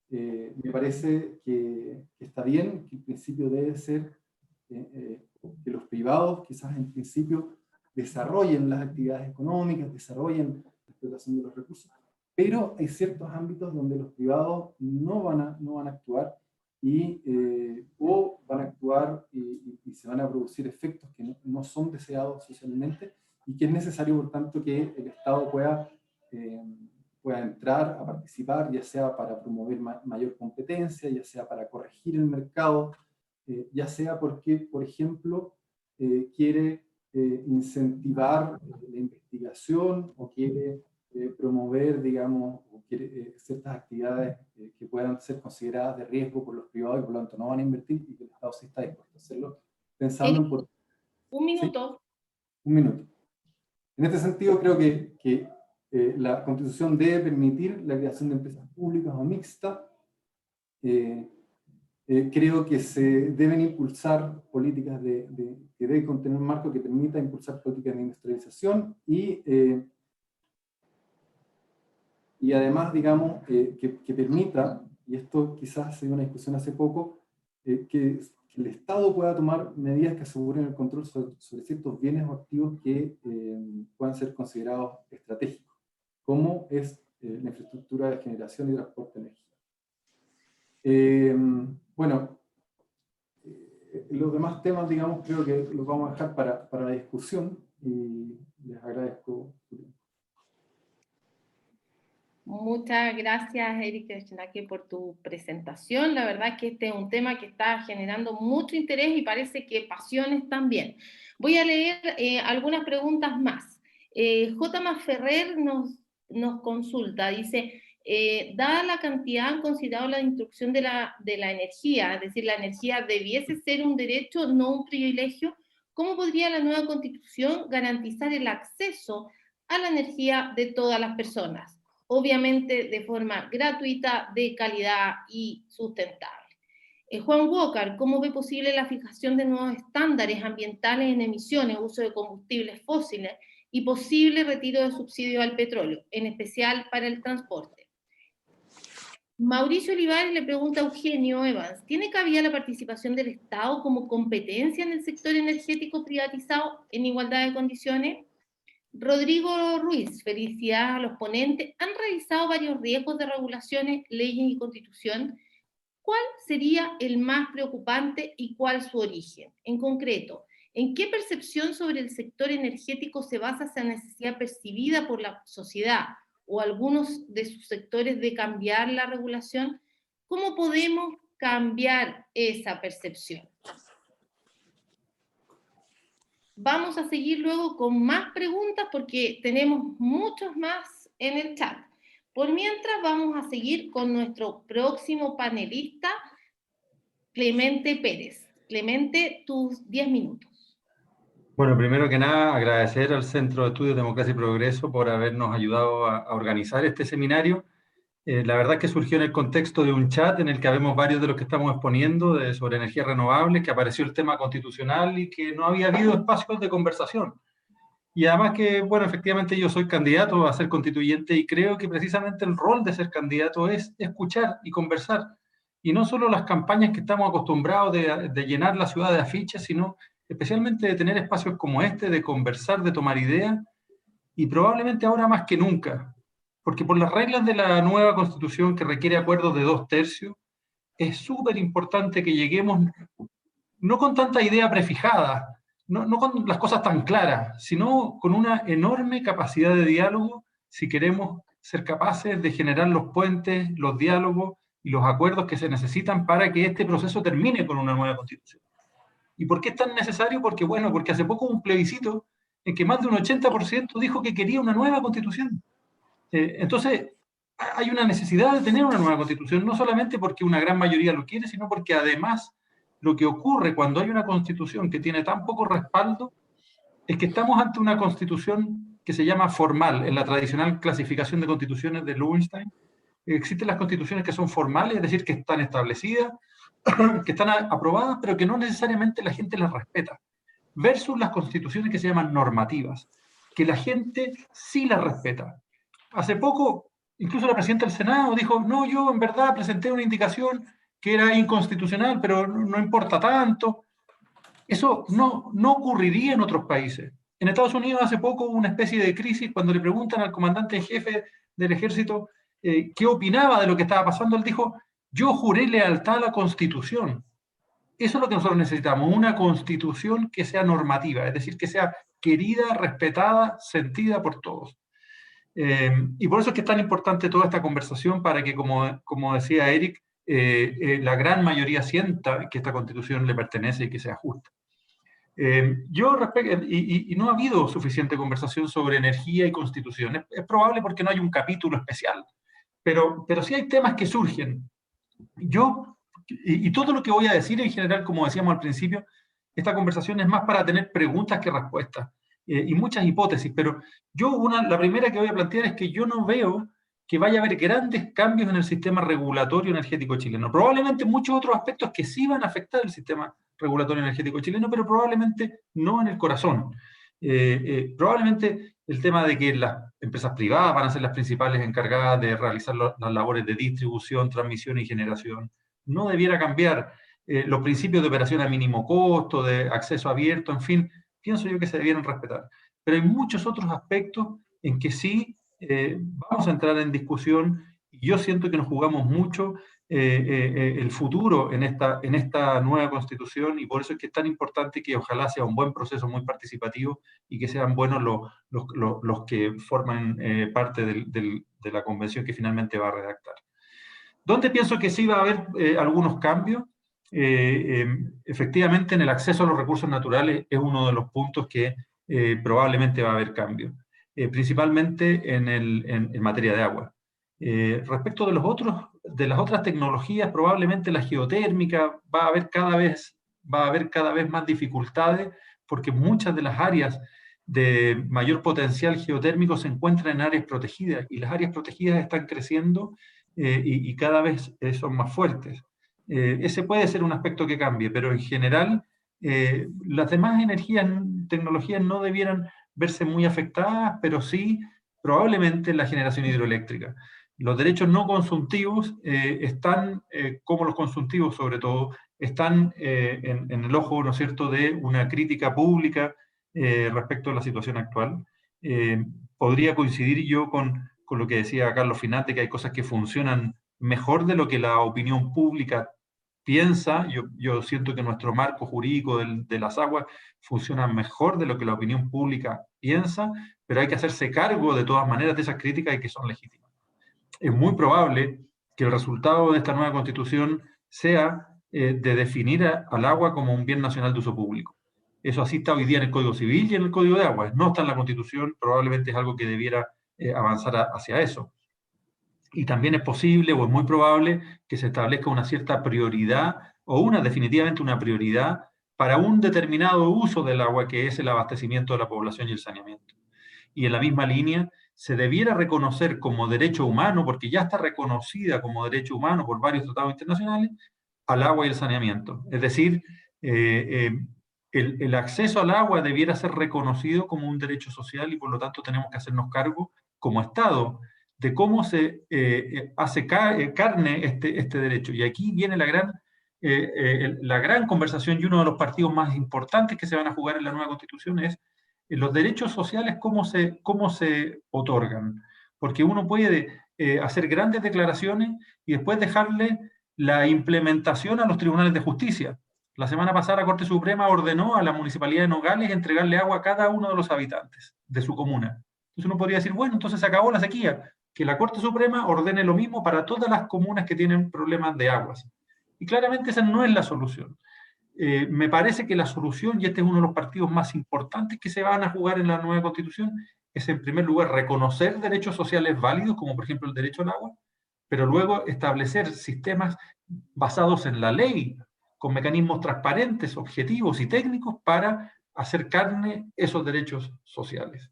Me parece que está bien, que el principio debe ser que los privados, quizás en principio, desarrollen las actividades económicas, desarrollen la explotación de los recursos, pero hay ciertos ámbitos donde los privados no van a actuar o van a actuar y se van a producir efectos que no son deseados socialmente, y que es necesario, por tanto, que el Estado pueda entrar a participar, ya sea para promover mayor competencia, ya sea para corregir el mercado, ya sea porque, por ejemplo, quiere incentivar la investigación, o quiere promover, digamos, o quiere ciertas actividades que puedan ser consideradas de riesgo por los privados y por lo tanto no van a invertir, y que el Estado sí está dispuesto a hacerlo, pensando en... Un minuto. ¿Sí? Un minuto. En este sentido, creo que la Constitución debe permitir la creación de empresas públicas o mixtas. Creo que se deben impulsar políticas que deben contener un marco que permita impulsar políticas de industrialización y además, digamos, que permita, y esto quizás se dio una discusión hace poco, que el Estado pueda tomar medidas que aseguren el control sobre ciertos bienes o activos que puedan ser considerados estratégicos, como es la infraestructura de generación y transporte de energía. Bueno, los demás temas, digamos, creo que los vamos a dejar para la discusión, y les agradezco su tiempo. Muchas gracias, Eric Chenake, por tu presentación. La verdad es que este es un tema que está generando mucho interés y parece que pasiones también. Voy a leer algunas preguntas más. J. Ferrer nos consulta, dice, dada la cantidad considerada la instrucción de la energía, es decir, la energía debiese ser un derecho, no un privilegio, ¿cómo podría la nueva Constitución garantizar el acceso a la energía de todas las personas? Obviamente de forma gratuita, de calidad y sustentable. Juan Walker, ¿cómo ve posible la fijación de nuevos estándares ambientales en emisiones, uso de combustibles fósiles y posible retiro de subsidios al petróleo, en especial para el transporte? Mauricio Olivares le pregunta a Eugenio Evans, ¿tiene cabida la participación del Estado como competencia en el sector energético privatizado en igualdad de condiciones? Rodrigo Ruiz, felicidades a los ponentes. Han revisado varios riesgos de regulaciones, leyes y constitución. ¿Cuál sería el más preocupante y cuál su origen? En concreto, ¿en qué percepción sobre el sector energético se basa esa necesidad percibida por la sociedad o algunos de sus sectores de cambiar la regulación? ¿Cómo podemos cambiar esa percepción? Vamos a seguir luego con más preguntas porque tenemos muchos más en el chat. Por mientras vamos a seguir con nuestro próximo panelista, Clemente Pérez. Clemente, tus 10 minutos. Bueno, primero que nada, agradecer al Centro de Estudios Democracia y Progreso por habernos ayudado a organizar este seminario. La verdad es que surgió en el contexto de un chat en el que habemos varios de los que estamos exponiendo sobre energías renovables, que apareció el tema constitucional y que no había habido espacios de conversación. Y además que, bueno, efectivamente yo soy candidato a ser constituyente y creo que precisamente el rol de ser candidato es escuchar y conversar. Y no solo las campañas que estamos acostumbrados de llenar la ciudad de afiches, sino especialmente de tener espacios como este, de conversar, de tomar ideas, y probablemente ahora más que nunca. Porque por las reglas de la nueva Constitución, que requiere acuerdos de 2/3, es súper importante que lleguemos no con tanta idea prefijada, no con las cosas tan claras, sino con una enorme capacidad de diálogo si queremos ser capaces de generar los puentes, los diálogos y los acuerdos que se necesitan para que este proceso termine con una nueva Constitución. ¿Y por qué es tan necesario? Porque, bueno, porque hace poco hubo un plebiscito en que más de un 80% dijo que quería una nueva Constitución. Entonces, hay una necesidad de tener una nueva Constitución, no solamente porque una gran mayoría lo quiere, sino porque además lo que ocurre cuando hay una Constitución que tiene tan poco respaldo es que estamos ante una Constitución que se llama formal, en la tradicional clasificación de constituciones de Lowenstein. Existen las constituciones que son formales, es decir, que están establecidas, que están aprobadas, pero que no necesariamente la gente las respeta, versus las constituciones que se llaman normativas, que la gente sí las respeta. Hace poco, incluso la presidenta del Senado dijo, no, yo en verdad presenté una indicación que era inconstitucional, pero no importa tanto. Eso no ocurriría en otros países. En Estados Unidos hace poco hubo una especie de crisis cuando le preguntan al comandante en jefe del ejército qué opinaba de lo que estaba pasando. Él dijo, yo juré lealtad a la Constitución. Eso es lo que nosotros necesitamos, una Constitución que sea normativa, es decir, que sea querida, respetada, sentida por todos. Y por eso es que es tan importante toda esta conversación para que, como decía Eric, la gran mayoría sienta que esta Constitución le pertenece y que sea justa. Y no ha habido suficiente conversación sobre energía y Constitución. Es probable porque no hay un capítulo especial, pero sí hay temas que surgen. Y todo lo que voy a decir en general, como decíamos al principio, esta conversación es más para tener preguntas que respuestas y muchas hipótesis, pero la primera que voy a plantear es que yo no veo que vaya a haber grandes cambios en el sistema regulatorio energético chileno. Probablemente muchos otros aspectos que sí van a afectar el sistema regulatorio energético chileno, pero probablemente no en el corazón. Probablemente el tema de que las empresas privadas van a ser las principales encargadas de realizar las labores de distribución, transmisión y generación, no debiera cambiar. Los principios de operación a mínimo costo, de acceso abierto, en fin, pienso yo que se debieran respetar. Pero hay muchos otros aspectos en que sí vamos a entrar en discusión yo siento que nos jugamos mucho el futuro en esta nueva constitución, y por eso es que es tan importante que ojalá sea un buen proceso muy participativo y que sean buenos los que forman parte de la convención que finalmente va a redactar. ¿Dónde pienso que sí va a haber algunos cambios? Efectivamente, en el acceso a los recursos naturales es uno de los puntos que probablemente va a haber cambios, principalmente en materia de agua. Respecto de las otras tecnologías, probablemente la geotérmica va a haber cada vez más dificultades, porque muchas de las áreas de mayor potencial geotérmico se encuentran en áreas protegidas, y las áreas protegidas están creciendo y cada vez son más fuertes. Ese puede ser un aspecto que cambie, pero en general las demás tecnologías no debieran verse muy afectadas, pero sí probablemente la generación hidroeléctrica. Los derechos no consumtivos están, como los consumtivos sobre todo, están en el ojo, ¿no es cierto?, de una crítica pública respecto a la situación actual. Podría coincidir yo con lo que decía Carlos Finate, que hay cosas que funcionan mejor de lo que la opinión pública piensa. Yo siento que nuestro marco jurídico de las aguas funciona mejor de lo que la opinión pública piensa, pero hay que hacerse cargo de todas maneras de esas críticas y que son legítimas. Es muy probable que el resultado de esta nueva constitución sea de definir al agua como un bien nacional de uso público. Eso así está hoy día en el Código Civil y en el Código de Aguas. No está en la Constitución, probablemente es algo que debiera avanzar hacia eso. Y también es posible o es muy probable que se establezca una cierta prioridad o definitivamente una prioridad para un determinado uso del agua, que es el abastecimiento de la población y el saneamiento. Y en la misma línea se debiera reconocer como derecho humano, porque ya está reconocida como derecho humano por varios tratados internacionales, al agua y el saneamiento. Es decir, el acceso al agua debiera ser reconocido como un derecho social, y por lo tanto tenemos que hacernos cargo como Estado de cómo se hace carne este derecho. Y aquí viene la gran conversación, y uno de los partidos más importantes que se van a jugar en la nueva Constitución es los derechos sociales, cómo se otorgan. Porque uno puede hacer grandes declaraciones y después dejarle la implementación a los tribunales de justicia. La semana pasada la Corte Suprema ordenó a la Municipalidad de Nogales entregarle agua a cada uno de los habitantes de su comuna. Entonces uno podría decir, bueno, entonces se acabó la sequía, que la Corte Suprema ordene lo mismo para todas las comunas que tienen problemas de aguas. Y claramente esa no es la solución. Me parece que la solución, y este es uno de los partidos más importantes que se van a jugar en la nueva Constitución, es en primer lugar reconocer derechos sociales válidos, como por ejemplo el derecho al agua, pero luego establecer sistemas basados en la ley, con mecanismos transparentes, objetivos y técnicos para hacer carne esos derechos sociales.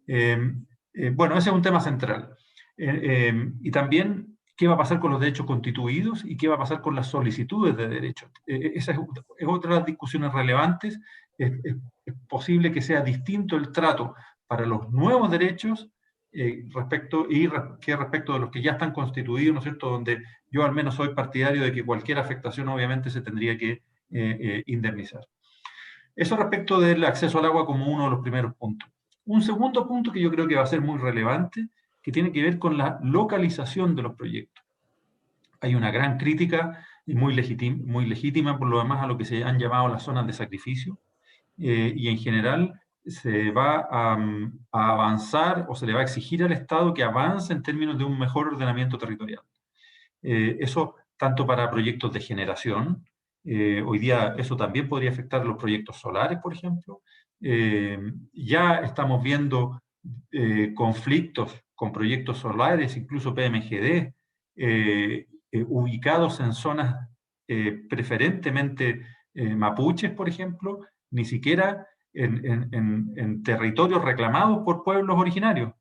Bueno, ese es un tema central. Y también, ¿qué va a pasar con los derechos constituidos y qué va a pasar con las solicitudes de derechos? Esa es otra de las discusiones relevantes. Es posible que sea distinto el trato para los nuevos derechos respecto de los que ya están constituidos, ¿no es cierto?, donde yo al menos soy partidario de que cualquier afectación obviamente se tendría que indemnizar. Eso respecto del acceso al agua como uno de los primeros puntos. Un segundo punto que yo creo que va a ser muy relevante, que tiene que ver con la localización de los proyectos. Hay una gran crítica y muy legítima por lo demás a lo que se han llamado las zonas de sacrificio, y en general se va a avanzar o se le va a exigir al Estado que avance en términos de un mejor ordenamiento territorial. Eso tanto para proyectos de generación, hoy día eso también podría afectar los proyectos solares, por ejemplo. Ya estamos viendo conflictos con proyectos solares, incluso PMGD, ubicados en zonas preferentemente mapuches, por ejemplo, ni siquiera en territorios reclamados por pueblos originarios,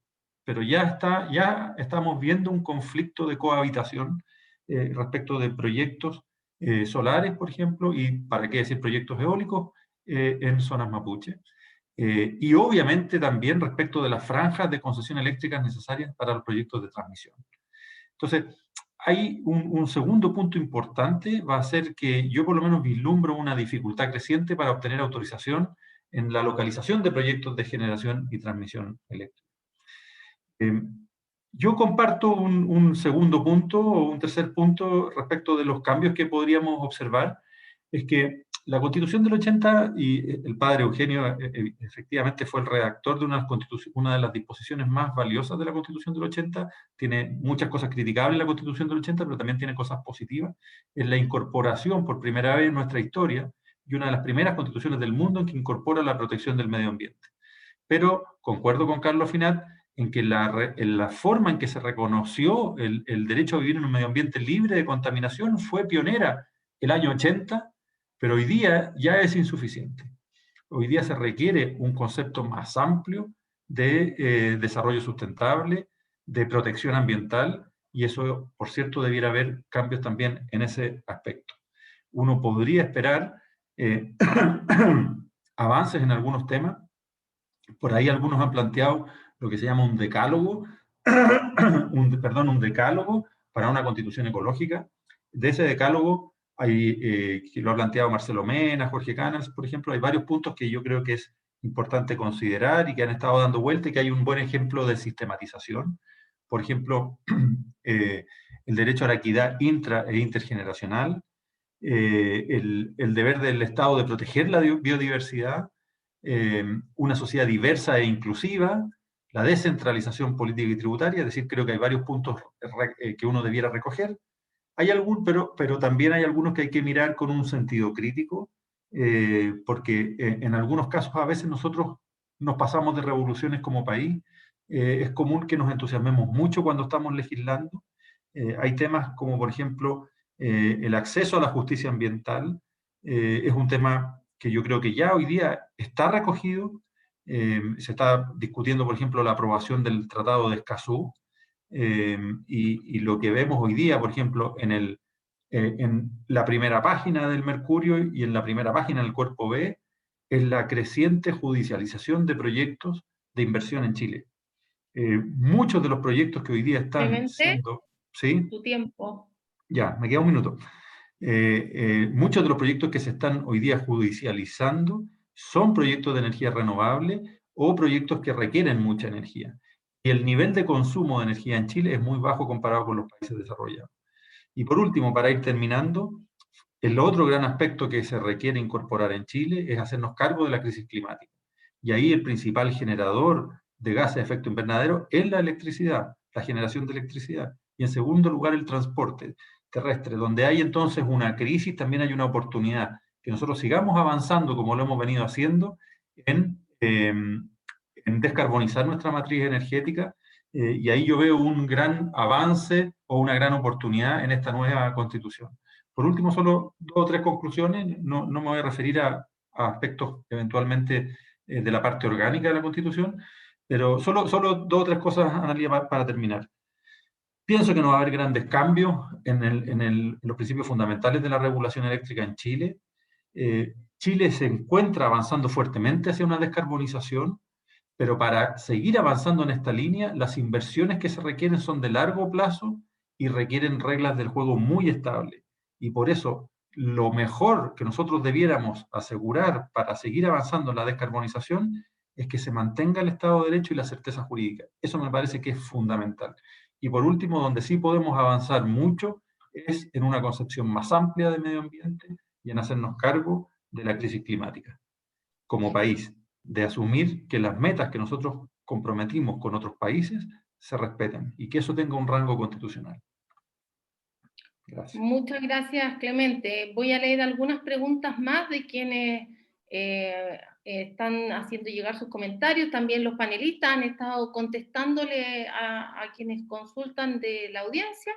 pero ya estamos viendo un conflicto de cohabitación respecto de proyectos solares, por ejemplo, y para qué decir proyectos eólicos en zonas mapuche. Y obviamente también respecto de las franjas de concesión eléctrica necesarias para los proyectos de transmisión. Entonces, hay un segundo punto importante, va a ser que yo por lo menos vislumbro una dificultad creciente para obtener autorización en la localización de proyectos de generación y transmisión eléctrica. Yo comparto un segundo punto o un tercer punto respecto de los cambios que podríamos observar. Es que la Constitución del 80, y el padre Eugenio efectivamente fue el redactor de una de las disposiciones más valiosas de la Constitución del 80, tiene muchas cosas criticables en la Constitución del 80, pero también tiene cosas positivas. Es la incorporación por primera vez en nuestra historia y una de las primeras constituciones del mundo en que incorpora la protección del medio ambiente. Pero concuerdo con Carlos Finat en que en la forma en que se reconoció el derecho a vivir en un medio ambiente libre de contaminación fue pionera el año 80, pero hoy día ya es insuficiente. Hoy día se requiere un concepto más amplio de desarrollo sustentable, de protección ambiental, y eso, por cierto, debiera haber cambios también en ese aspecto. Uno podría esperar avances en algunos temas. Por ahí algunos han planteado lo que se llama un decálogo, un decálogo para una constitución ecológica. De ese decálogo, que lo ha planteado Marcelo Mena, Jorge Canals, por ejemplo, hay varios puntos que yo creo que es importante considerar y que han estado dando vuelta y que hay un buen ejemplo de sistematización. Por ejemplo, el derecho a la equidad intra e intergeneracional, el deber del Estado de proteger la biodiversidad, una sociedad diversa e inclusiva, la descentralización política y tributaria, es decir, creo que hay varios puntos que uno debiera recoger. Hay pero también hay algunos que hay que mirar con un sentido crítico, porque en algunos casos a veces nosotros nos pasamos de revoluciones como país. Es común que nos entusiasmemos mucho cuando estamos legislando. Hay temas como, por ejemplo, el acceso a la justicia ambiental. Es un tema que yo creo que ya hoy día está recogido. Se está discutiendo, por ejemplo, la aprobación del Tratado de Escazú, y lo que vemos hoy día, por ejemplo, en la primera página del Mercurio y en la primera página del Cuerpo B, es la creciente judicialización de proyectos de inversión en Chile. Muchos de los proyectos que hoy día están Clemente, siendo... ¿Sí? tu tiempo. Ya, me queda un minuto. Muchos de los proyectos que se están hoy día judicializando son proyectos de energía renovable o proyectos que requieren mucha energía. Y el nivel de consumo de energía en Chile es muy bajo comparado con los países desarrollados. Y por último, para ir terminando, el otro gran aspecto que se requiere incorporar en Chile es hacernos cargo de la crisis climática. Y ahí el principal generador de gases de efecto invernadero es la electricidad, la generación de electricidad. Y en segundo lugar, el transporte terrestre, donde hay entonces una crisis, también hay una oportunidad, que nosotros sigamos avanzando como lo hemos venido haciendo en descarbonizar nuestra matriz energética, y ahí yo veo un gran avance o una gran oportunidad en esta nueva constitución. Por último, solo 2 o 3 conclusiones, no me voy a referir a aspectos eventualmente de la parte orgánica de la constitución, pero solo 2 o 3 cosas, Analia, para terminar. Pienso que no va a haber grandes cambios en los principios fundamentales de la regulación eléctrica en Chile. Chile se encuentra avanzando fuertemente hacia una descarbonización, pero para seguir avanzando en esta línea, las inversiones que se requieren son de largo plazo y requieren reglas del juego muy estables. Y por eso, lo mejor que nosotros debiéramos asegurar para seguir avanzando en la descarbonización es que se mantenga el Estado de Derecho y la certeza jurídica. Eso me parece que es fundamental. Y por último, donde sí podemos avanzar mucho es en una concepción más amplia de medio ambiente y en hacernos cargo de la crisis climática como país, de asumir que las metas que nosotros comprometimos con otros países se respeten y que eso tenga un rango constitucional. Gracias. Muchas gracias, Clemente. Voy a leer algunas preguntas más de quienes están haciendo llegar sus comentarios. También los panelistas han estado contestándole a quienes consultan de la audiencia.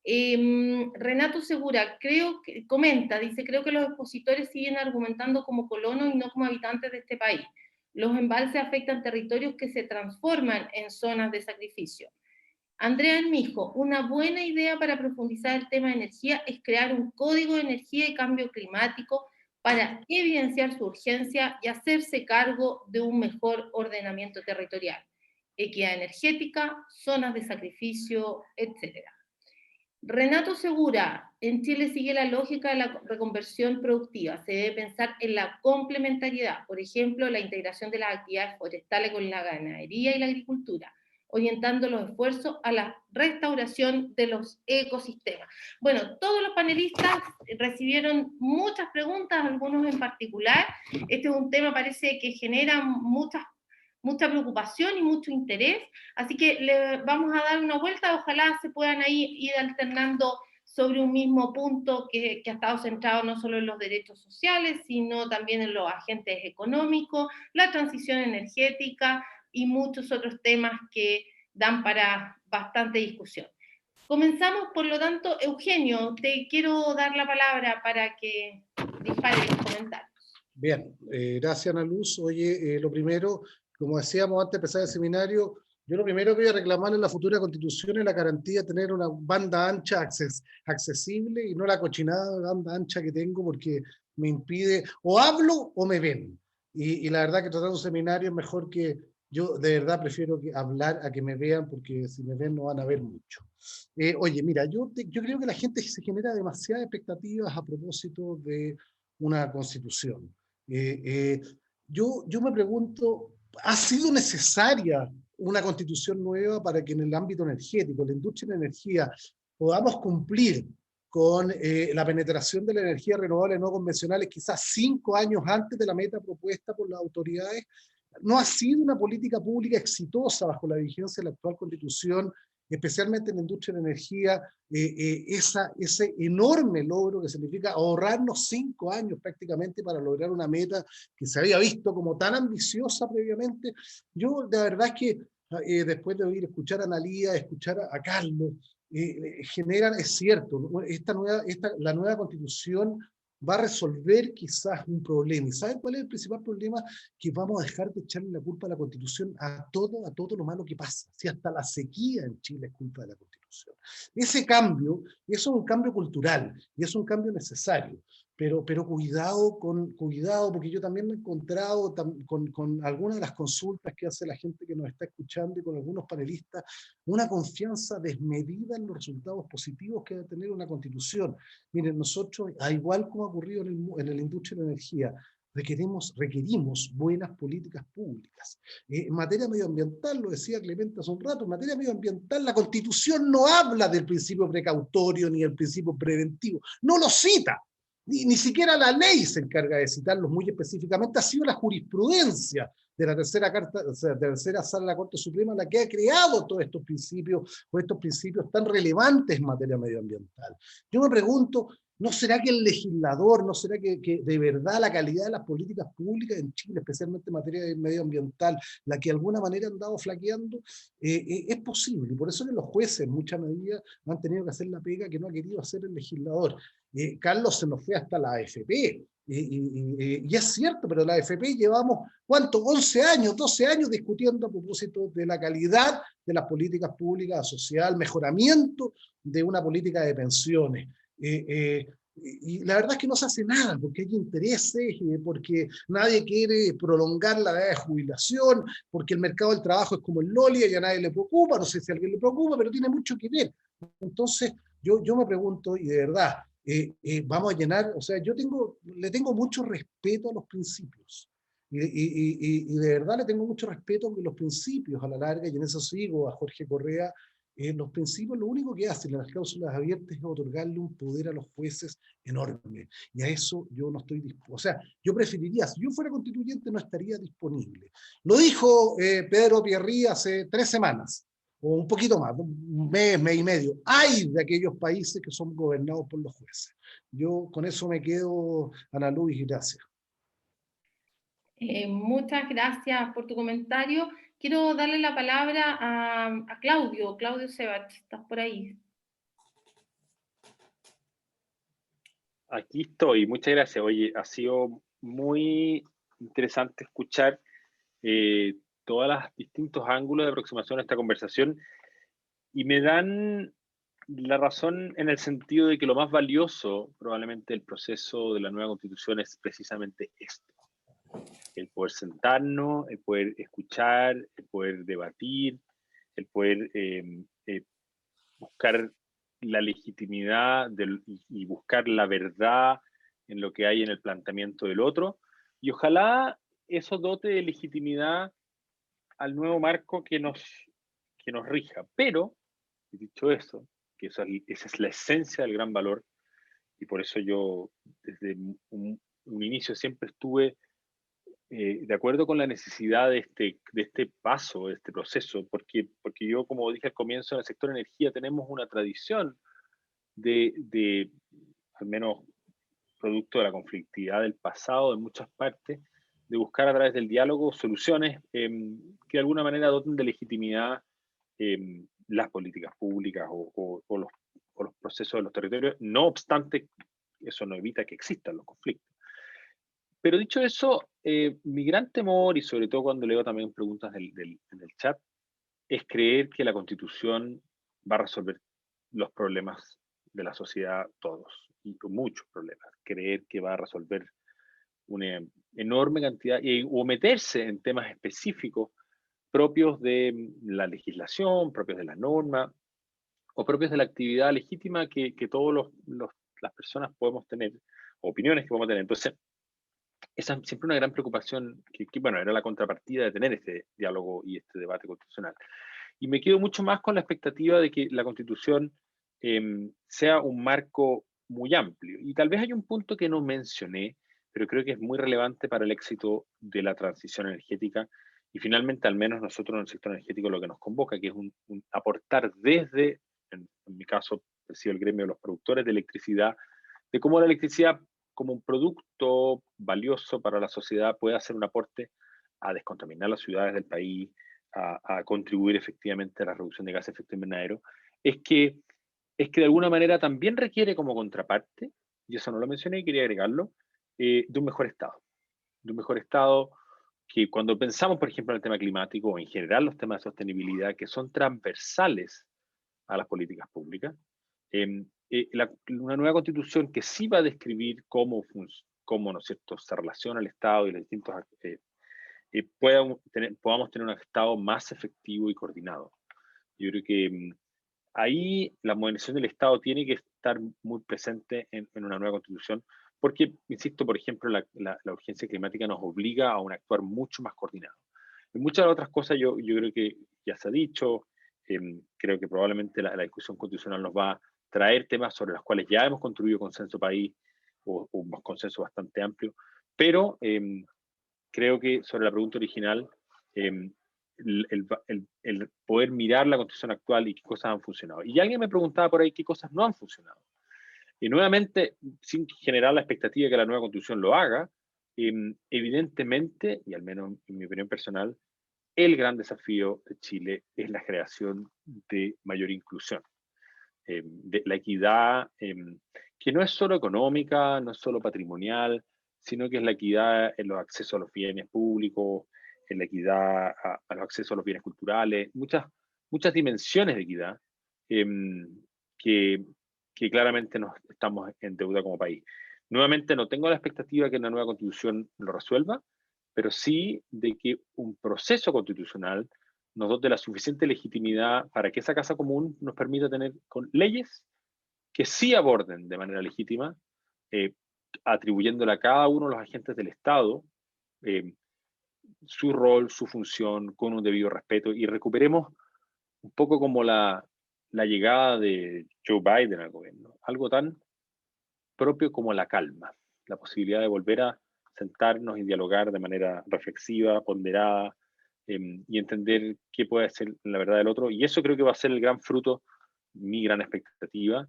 Renato Segura, dice, creo que los expositores siguen argumentando como colonos y no como habitantes de este país. Los embalses afectan territorios que se transforman en zonas de sacrificio. Andrea Enmijo, una buena idea para profundizar el tema de energía es crear un código de energía y cambio climático para evidenciar su urgencia y hacerse cargo de un mejor ordenamiento territorial, equidad energética, zonas de sacrificio, etc. Renato Segura, en Chile sigue la lógica de la reconversión productiva. Se debe pensar en la complementariedad, por ejemplo, la integración de las actividades forestales con la ganadería y la agricultura, orientando los esfuerzos a la restauración de los ecosistemas. Bueno, todos los panelistas recibieron muchas preguntas, algunos en particular. Este es un tema, parece que genera mucha preocupación y mucho interés, así que le vamos a dar una vuelta, ojalá se puedan ahí ir alternando sobre un mismo punto que ha estado centrado no solo en los derechos sociales, sino también en los agentes económicos, la transición energética y muchos otros temas que dan para bastante discusión. Comenzamos, por lo tanto, Eugenio, te quiero dar la palabra para que dispare los comentarios. Bien, gracias Ana Luz. Oye, lo primero, como decíamos antes de empezar el seminario, yo lo primero que voy a reclamar en la futura constitución es la garantía de tener una banda ancha accesible y no la cochinada de banda ancha que tengo porque me impide, o hablo o me ven. Y la verdad que tratar un seminario es mejor que, yo de verdad prefiero hablar a que me vean porque si me ven no van a ver mucho. Oye, mira, yo creo que la gente se genera demasiadas expectativas a propósito de una constitución. Yo me pregunto, ¿ha sido necesaria una constitución nueva para que en el ámbito energético, la industria de la energía, podamos cumplir con la penetración de la energía renovable no convencionales quizás 5 años antes de la meta propuesta por las autoridades? No ha sido una política pública exitosa bajo la vigencia de la actual constitución, especialmente en la industria de la energía, ese enorme logro que significa ahorrarnos 5 años prácticamente para lograr una meta que se había visto como tan ambiciosa previamente. Yo la verdad es que después de oír, escuchar a Analía, escuchar a Carlos, generan, es cierto, la nueva constitución va a resolver quizás un problema. ¿Y saben cuál es el principal problema? Que vamos a dejar de echarle la culpa a la Constitución a todo lo malo que pasa. Si hasta la sequía en Chile es culpa de la Constitución. Ese cambio, eso es un cambio cultural y es un cambio necesario. Pero cuidado, porque yo también me he encontrado con algunas de las consultas que hace la gente que nos está escuchando y con algunos panelistas, una confianza desmedida en los resultados positivos que va a tener una constitución. Miren, nosotros, igual como ha ocurrido en la industria de la energía, requerimos buenas políticas públicas. En materia medioambiental, lo decía Clemente hace un rato, en materia medioambiental la Constitución no habla del principio precautorio ni del principio preventivo, no lo cita. Ni siquiera la ley se encarga de citarlos muy específicamente, ha sido la jurisprudencia de la tercera sala de la Corte Suprema la que ha creado todos estos principios, o estos principios tan relevantes en materia medioambiental. Yo me pregunto, ¿no será que el legislador, no será que de verdad la calidad de las políticas públicas en Chile, especialmente en materia medioambiental, la que de alguna manera han dado flaqueando? Es posible, y por eso que los jueces en mucha medida han tenido que hacer la pega que no ha querido hacer el legislador. Carlos se nos fue hasta la AFP, y es cierto, pero la AFP llevamos, ¿cuánto? 11 años, 12 años discutiendo a propósito de la calidad de las políticas públicas social, mejoramiento de una política de pensiones. Y la verdad es que no se hace nada, porque hay intereses, porque nadie quiere prolongar la edad de jubilación, porque el mercado del trabajo es como el Loli, y a nadie le preocupa, no sé si a alguien le preocupa, pero tiene mucho que ver. Entonces, yo me pregunto, y de verdad, vamos a llenar, o sea, le tengo mucho respeto a los principios, y de verdad le tengo mucho respeto porque los principios a la larga, y en eso sigo a Jorge Correa, los principios lo único que hacen en las cláusulas abiertas es otorgarle un poder a los jueces enorme, y a eso yo no estoy dispuesto. O sea, yo preferiría, si yo fuera constituyente no estaría disponible. Lo dijo Pedro Pierri hace 3 semanas, o un poquito más, un mes y medio. Hay de aquellos países que son gobernados por los jueces. Yo con eso me quedo, Ana Luis, gracias. Muchas gracias por tu comentario. Quiero darle la palabra a Claudio Sebach, ¿estás por ahí? Aquí estoy, muchas gracias. Oye, ha sido muy interesante escuchar todos los distintos ángulos de aproximación a esta conversación y me dan la razón en el sentido de que lo más valioso probablemente del proceso de la nueva constitución es precisamente esto. El poder sentarnos, el poder escuchar, el poder debatir, el poder buscar la legitimidad y buscar la verdad en lo que hay en el planteamiento del otro. Y ojalá eso dote de legitimidad al nuevo marco que que nos rija. Pero, dicho eso, que esa es la esencia del gran valor, y por eso yo desde un inicio siempre estuve de acuerdo con la necesidad de este paso, de este proceso, porque yo, como dije al comienzo, en el sector energía tenemos una tradición de al menos producto de la conflictividad del pasado en muchas partes, de buscar a través del diálogo soluciones que de alguna manera doten de legitimidad las políticas públicas o los procesos de los territorios. No obstante, eso no evita que existan los conflictos. Pero dicho eso, mi gran temor, y sobre todo cuando leo también preguntas en el chat, es creer que la Constitución va a resolver los problemas de la sociedad todos, y con muchos problemas. Creer que va a resolver una enorme cantidad, o meterse en temas específicos propios de la legislación, propios de la norma, o propios de la actividad legítima que todas las personas podemos tener, opiniones que podemos tener. Entonces, esa es siempre una gran preocupación, bueno, era la contrapartida de tener este diálogo y este debate constitucional. Y me quedo mucho más con la expectativa de que la Constitución sea un marco muy amplio. Y tal vez hay un punto que no mencioné, pero creo que es muy relevante para el éxito de la transición energética. Y finalmente, al menos nosotros en el sector energético, lo que nos convoca, que es aportar desde, en mi caso, percibo el gremio de los productores de electricidad, de cómo la electricidad como un producto valioso para la sociedad puede hacer un aporte a descontaminar las ciudades del país, a contribuir efectivamente a la reducción de gases de efecto invernadero, es que de alguna manera también requiere como contraparte, y eso no lo mencioné y quería agregarlo, de un mejor Estado. De un mejor Estado que cuando pensamos, por ejemplo, en el tema climático o en general los temas de sostenibilidad que son transversales a las políticas públicas, una nueva constitución que sí va a describir cómo ¿no es cierto?, se relaciona el Estado y los distintos podamos tener un Estado más efectivo y coordinado. Yo creo que ahí la modernización del Estado tiene que estar muy presente en una nueva constitución, porque, insisto, por ejemplo, la urgencia climática nos obliga a un actuar mucho más coordinado. En muchas otras cosas yo creo que ya se ha dicho, creo que probablemente la discusión constitucional nos va a traer temas sobre los cuales ya hemos construido consenso país, o un consenso bastante amplio, pero creo que sobre la pregunta original, el poder mirar la constitución actual y qué cosas han funcionado. Y alguien me preguntaba por ahí qué cosas no han funcionado. Y nuevamente, sin generar la expectativa de que la nueva constitución lo haga, evidentemente, y al menos en mi opinión personal, el gran desafío de Chile es la creación de mayor inclusión, de la equidad, que no es solo económica, no es solo patrimonial, sino que es la equidad en los accesos a los bienes públicos, en la equidad a los accesos a los bienes culturales, muchas dimensiones de equidad que claramente nos estamos en deuda como país. Nuevamente, no tengo la expectativa que una nueva constitución lo resuelva, pero sí de que un proceso constitucional nos dote la suficiente legitimidad para que esa casa común nos permita tener leyes que sí aborden de manera legítima, atribuyéndole a cada uno de los agentes del Estado su rol, su función, con un debido respeto, y recuperemos un poco como la llegada de Joe Biden al gobierno, algo tan propio como la calma, la posibilidad de volver a sentarnos y dialogar de manera reflexiva, ponderada, y entender qué puede ser la verdad del otro. Y eso creo que va a ser el gran fruto, mi gran expectativa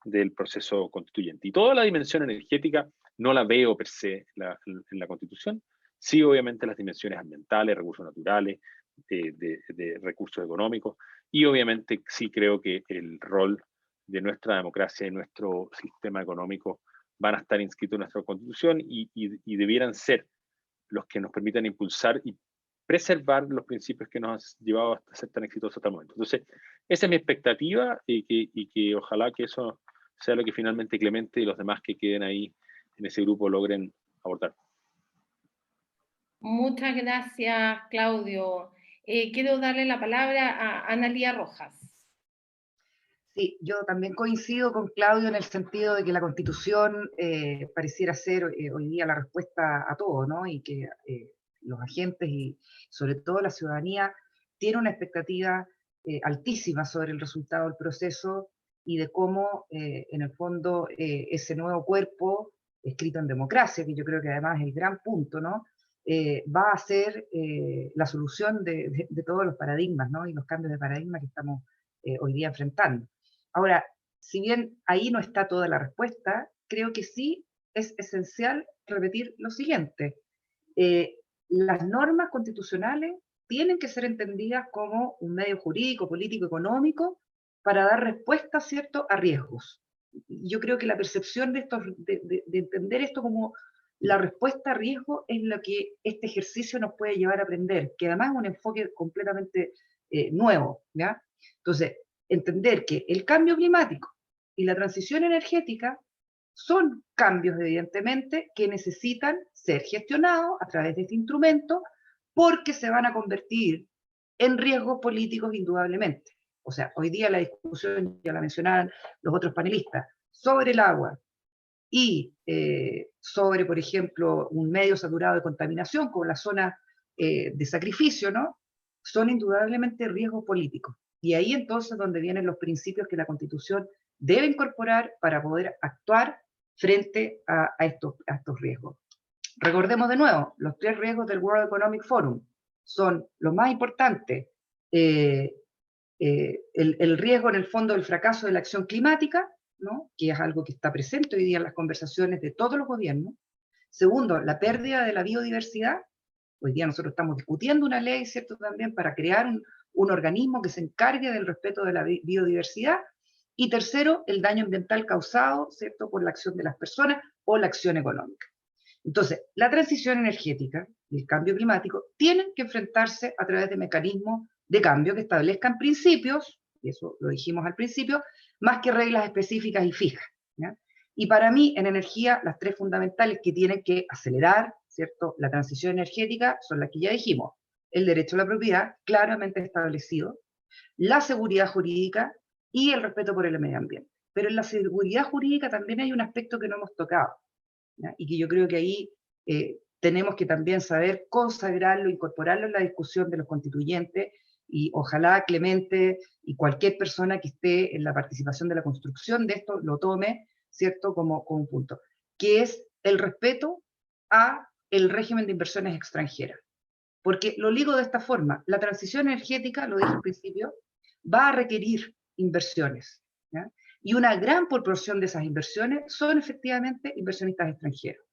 del proceso constituyente. Y toda la dimensión energética no la veo per se en la Constitución. Sí, obviamente las dimensiones ambientales, recursos naturales, de recursos económicos, y obviamente sí creo que el rol de nuestra democracia y nuestro sistema económico van a estar inscritos en nuestra Constitución y debieran ser los que nos permitan impulsar y preservar los principios que nos han llevado a ser tan exitosos hasta el momento. Entonces, esa es mi expectativa y que ojalá que eso sea lo que finalmente Clemente y los demás que queden ahí en ese grupo logren abordar. Muchas gracias, Claudio. Quiero darle la palabra a Analía Rojas. Sí, yo también coincido con Claudio en el sentido de que la Constitución pareciera ser hoy día la respuesta a todo, ¿no? Y que los agentes y sobre todo la ciudadanía tiene una expectativa altísima sobre el resultado del proceso y de cómo, en el fondo, ese nuevo cuerpo, escrito en democracia, que yo creo que además es el gran punto, ¿no? Va a ser la solución de todos los paradigmas, ¿no? Y los cambios de paradigma que estamos hoy día enfrentando. Ahora, si bien ahí no está toda la respuesta, creo que sí es esencial repetir lo siguiente. Las normas constitucionales tienen que ser entendidas como un medio jurídico, político, económico, para dar respuesta, ¿cierto?, a riesgos. Yo creo que la percepción de entender esto como la respuesta a riesgo es lo que este ejercicio nos puede llevar a aprender, que además es un enfoque completamente nuevo, ¿ya? Entonces, entender que el cambio climático y la transición energética son cambios, evidentemente, que necesitan ser gestionados a través de este instrumento, porque se van a convertir en riesgos políticos indudablemente. O sea, hoy día la discusión, ya la mencionaban los otros panelistas, sobre el agua y sobre, por ejemplo, un medio saturado de contaminación, como la zona de sacrificio, ¿no? Son indudablemente riesgos políticos. Y ahí entonces donde vienen los principios que la Constitución debe incorporar para poder actuar frente a estos riesgos. Recordemos de nuevo, los 3 riesgos del World Economic Forum son los más importantes. El riesgo en el fondo del fracaso de la acción climática, ¿no? Que es algo que está presente hoy día en las conversaciones de todos los gobiernos. Segundo, la pérdida de la biodiversidad. Hoy día nosotros estamos discutiendo una ley, ¿cierto?, también para crear un organismo que se encargue del respeto de la biodiversidad. Y tercero, el daño ambiental causado, ¿cierto?, por la acción de las personas o la acción económica. Entonces, la transición energética y el cambio climático tienen que enfrentarse a través de mecanismos de cambio que establezcan principios, y eso lo dijimos al principio, más que reglas específicas y fijas, ¿ya? Y para mí, en energía, las 3 fundamentales que tienen que acelerar, ¿cierto?, la transición energética son las que ya dijimos. El derecho a la propiedad, claramente establecido, la seguridad jurídica y el respeto por el medio ambiente. Pero en la seguridad jurídica también hay un aspecto que no hemos tocado, ¿ya? Y que yo creo que ahí tenemos que también saber consagrarlo, incorporarlo en la discusión de los constituyentes, y ojalá Clemente y cualquier persona que esté en la participación de la construcción de esto lo tome, ¿cierto?, como un punto, que es el respeto a el régimen de inversiones extranjeras. Porque lo digo de esta forma, la transición energética, lo dije al principio, va a requerir inversiones, ¿ya? Y una gran proporción de esas inversiones son efectivamente inversionistas extranjeros.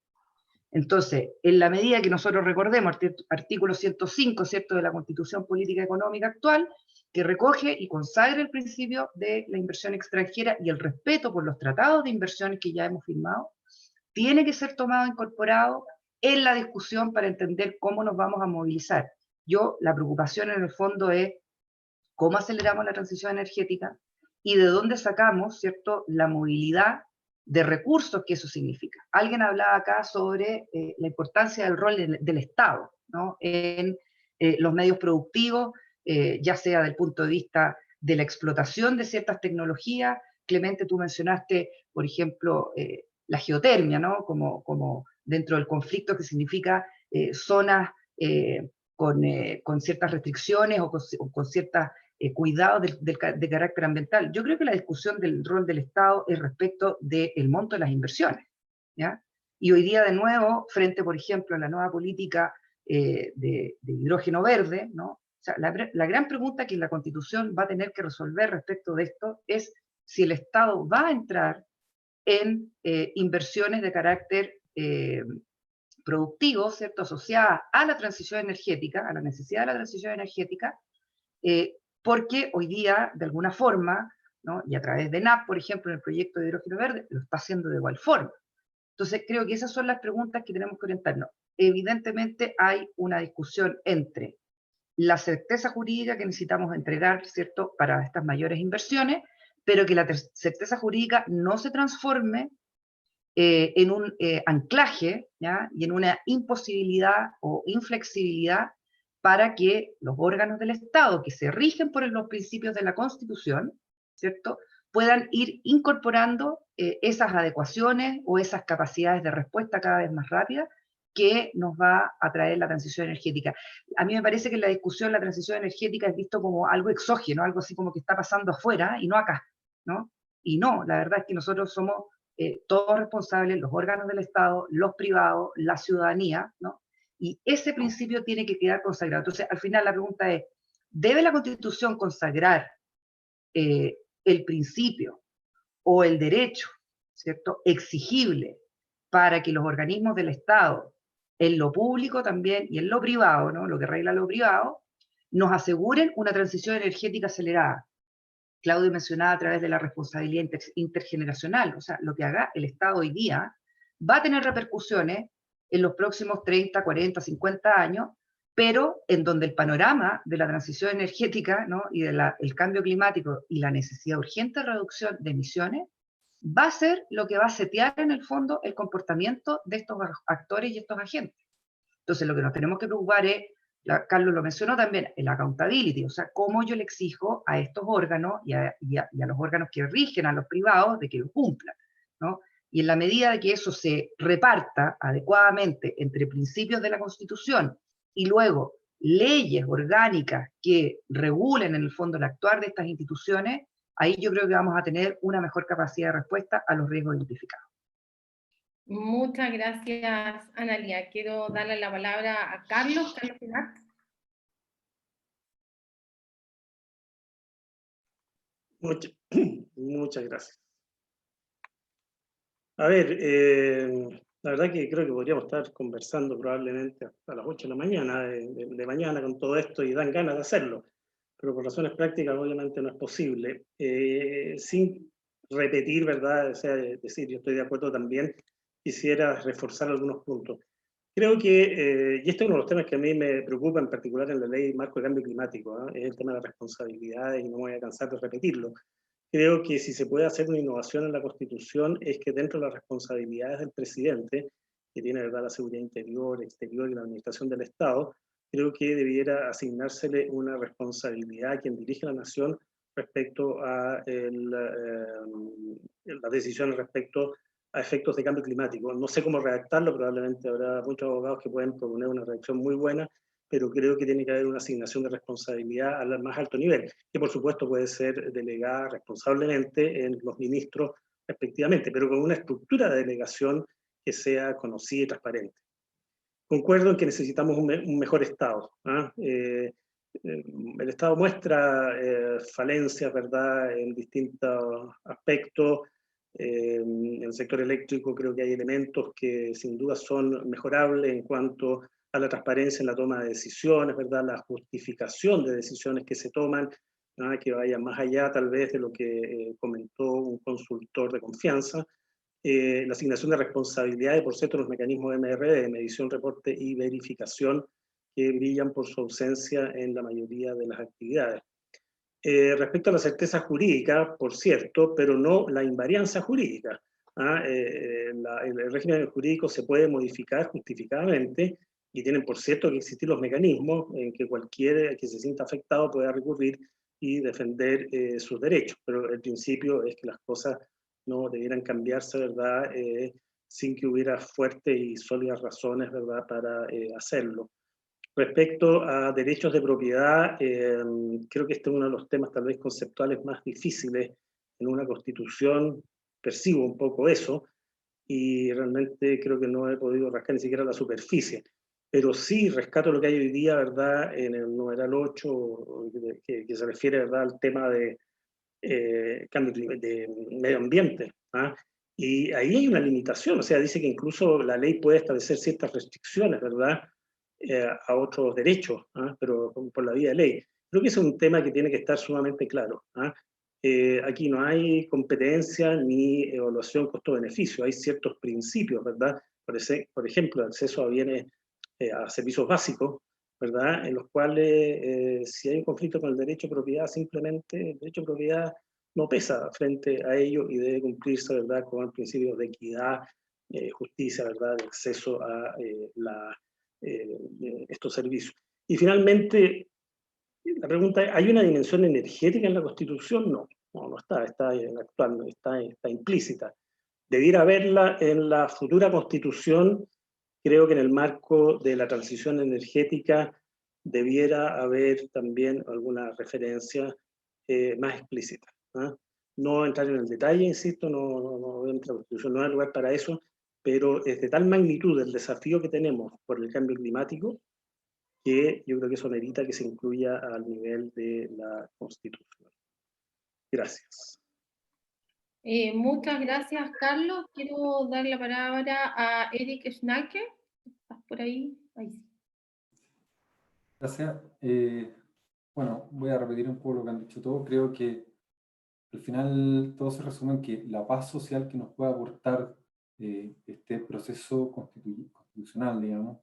Entonces, en la medida que nosotros recordemos el artículo 105, ¿cierto?, de la Constitución Política y Económica actual, que recoge y consagra el principio de la inversión extranjera y el respeto por los tratados de inversiones que ya hemos firmado, tiene que ser tomado, incorporado en la discusión para entender cómo nos vamos a movilizar. La preocupación en el fondo es cómo aceleramos la transición energética y de dónde sacamos, ¿cierto?, la movilidad de recursos que eso significa. Alguien hablaba acá sobre la importancia del rol del Estado, ¿no?, en los medios productivos, ya sea del punto de vista de la explotación de ciertas tecnologías. Clemente, tú mencionaste, por ejemplo, la geotermia, ¿no?, como dentro del conflicto, que significa zonas con ciertas restricciones o con ciertas cuidados de carácter ambiental. Yo creo que la discusión del rol del Estado es respecto del monto de las inversiones, ¿ya? Y hoy día, de nuevo, frente, por ejemplo, a la nueva política de hidrógeno verde, ¿no? O sea, la gran pregunta que la Constitución va a tener que resolver respecto de esto es si el Estado va a entrar en inversiones de carácter productivo, ¿cierto?, asociadas a la transición energética, a la necesidad de la transición energética, porque hoy día, de alguna forma, ¿no?, y a través de NAP, por ejemplo, en el proyecto de hidrógeno verde, lo está haciendo de igual forma. Entonces, creo que esas son las preguntas que tenemos que orientarnos. Evidentemente hay una discusión entre la certeza jurídica que necesitamos entregar, ¿cierto?, para estas mayores inversiones, pero que la certeza jurídica no se transforme en un anclaje, ¿ya?, y en una imposibilidad o inflexibilidad para que los órganos del Estado, que se rigen por los principios de la Constitución, ¿cierto?, puedan ir incorporando esas adecuaciones o esas capacidades de respuesta cada vez más rápidas que nos va a traer la transición energética. A mí me parece que en la discusión la transición energética es visto como algo exógeno, algo así como que está pasando afuera y no acá, ¿no? Y no, la verdad es que nosotros somos todos responsables, los órganos del Estado, los privados, la ciudadanía, ¿no? Y ese principio tiene que quedar consagrado. Entonces, al final la pregunta es, ¿debe la Constitución consagrar el principio o el derecho, ¿cierto?, exigible para que los organismos del Estado, en lo público también y en lo privado, ¿no?, lo que regla lo privado, nos aseguren una transición energética acelerada? Claudio mencionaba a través de la responsabilidad intergeneracional, o sea, lo que haga el Estado hoy día va a tener repercusiones en los próximos 30, 40, 50 años, pero en donde el panorama de la transición energética, ¿no?, y del cambio climático y la necesidad urgente de reducción de emisiones va a ser lo que va a setear en el fondo el comportamiento de estos actores y estos agentes. Entonces, lo que nos tenemos que preocupar es, Carlos lo mencionó también, el accountability, o sea, cómo yo le exijo a estos órganos y a los órganos que rigen a los privados de que lo cumplan, ¿no? Y en la medida de que eso se reparta adecuadamente entre principios de la Constitución y luego leyes orgánicas que regulen en el fondo el actuar de estas instituciones, ahí yo creo que vamos a tener una mejor capacidad de respuesta a los riesgos identificados. Muchas gracias, Analia. Quiero darle la palabra a Carlos Pinar. Muchas gracias. A ver, la verdad que creo que podríamos estar conversando probablemente hasta las 8 de la mañana, de mañana con todo esto, y dan ganas de hacerlo, pero por razones prácticas obviamente no es posible. Sin repetir, ¿verdad? O sea, decir, yo estoy de acuerdo también, quisiera reforzar algunos puntos. Creo que, y este es uno de los temas que a mí me preocupa en particular en la ley marco de cambio climático, es el tema de las responsabilidades, y no me voy a cansar de repetirlo. Creo que si se puede hacer una innovación en la Constitución es que dentro de las responsabilidades del presidente, que tiene, ¿verdad?, la seguridad interior, exterior y la administración del Estado, creo que debiera asignársele una responsabilidad a quien dirige la nación respecto a las decisiones respecto a efectos de cambio climático. No sé cómo redactarlo, probablemente habrá muchos abogados que pueden proponer una redacción muy buena, pero creo que tiene que haber una asignación de responsabilidad al más alto nivel, que por supuesto puede ser delegada responsablemente en los ministros respectivamente, pero con una estructura de delegación que sea conocida y transparente. Concuerdo en que necesitamos un mejor Estado. El Estado muestra falencias, ¿verdad?, en distintos aspectos. En el sector eléctrico creo que hay elementos que sin duda son mejorables en cuanto a la transparencia en la toma de decisiones, ¿verdad?, la justificación de decisiones que se toman, ¿no?, que vayan más allá tal vez de lo que comentó un consultor de confianza. La asignación de responsabilidades, por cierto, los mecanismos de MRD, de medición, reporte y verificación, que brillan por su ausencia en la mayoría de las actividades. Respecto a la certeza jurídica, por cierto, pero no la invarianza jurídica. El régimen jurídico se puede modificar justificadamente y tienen, por cierto, que existir los mecanismos en que cualquiera que se sienta afectado pueda recurrir y defender sus derechos, pero el principio es que las cosas no debieran cambiarse, ¿verdad?, sin que hubiera fuertes y sólidas razones, ¿verdad?, para hacerlo. Respecto a derechos de propiedad, creo que este es uno de los temas tal vez conceptuales más difíciles en una constitución. Percibo un poco eso, y realmente creo que no he podido rascar ni siquiera la superficie. Pero sí rescato lo que hay hoy día, ¿verdad?, en el numeral 8, que se refiere, ¿verdad?, al tema de cambio de medio ambiente. Y ahí hay una limitación, o sea, dice que incluso la ley puede establecer ciertas restricciones, ¿verdad?, a otros derechos, pero por la vía de ley. Creo que ese es un tema que tiene que estar sumamente claro. Aquí no hay competencia ni evaluación costo-beneficio, hay ciertos principios, ¿verdad? Por ejemplo, el acceso a bienes, a servicios básicos, ¿verdad?, en los cuales si hay un conflicto con el derecho de propiedad, simplemente el derecho de propiedad no pesa frente a ello y debe cumplirse, ¿verdad?, con el principio de equidad, justicia, ¿verdad?, de acceso a estos servicios. Y finalmente, la pregunta es, ¿hay una dimensión energética en la Constitución? No está, está implícita. Debiera haberla en la futura Constitución, creo que en el marco de la transición energética debiera haber también alguna referencia más explícita. No entrar en el detalle, insisto, no entra en la Constitución, no es el lugar para eso, pero es de tal magnitud el desafío que tenemos por el cambio climático que yo creo que eso merita que se incluya al nivel de la Constitución. Gracias. Muchas gracias, Carlos. Quiero dar la palabra a Eric Schnake. ¿Estás por ahí? Ahí sí. Gracias. Bueno, voy a repetir un poco lo que han dicho todos. Creo que al final todo se resume en que la paz social que nos puede aportar este proceso constitucional, digamos,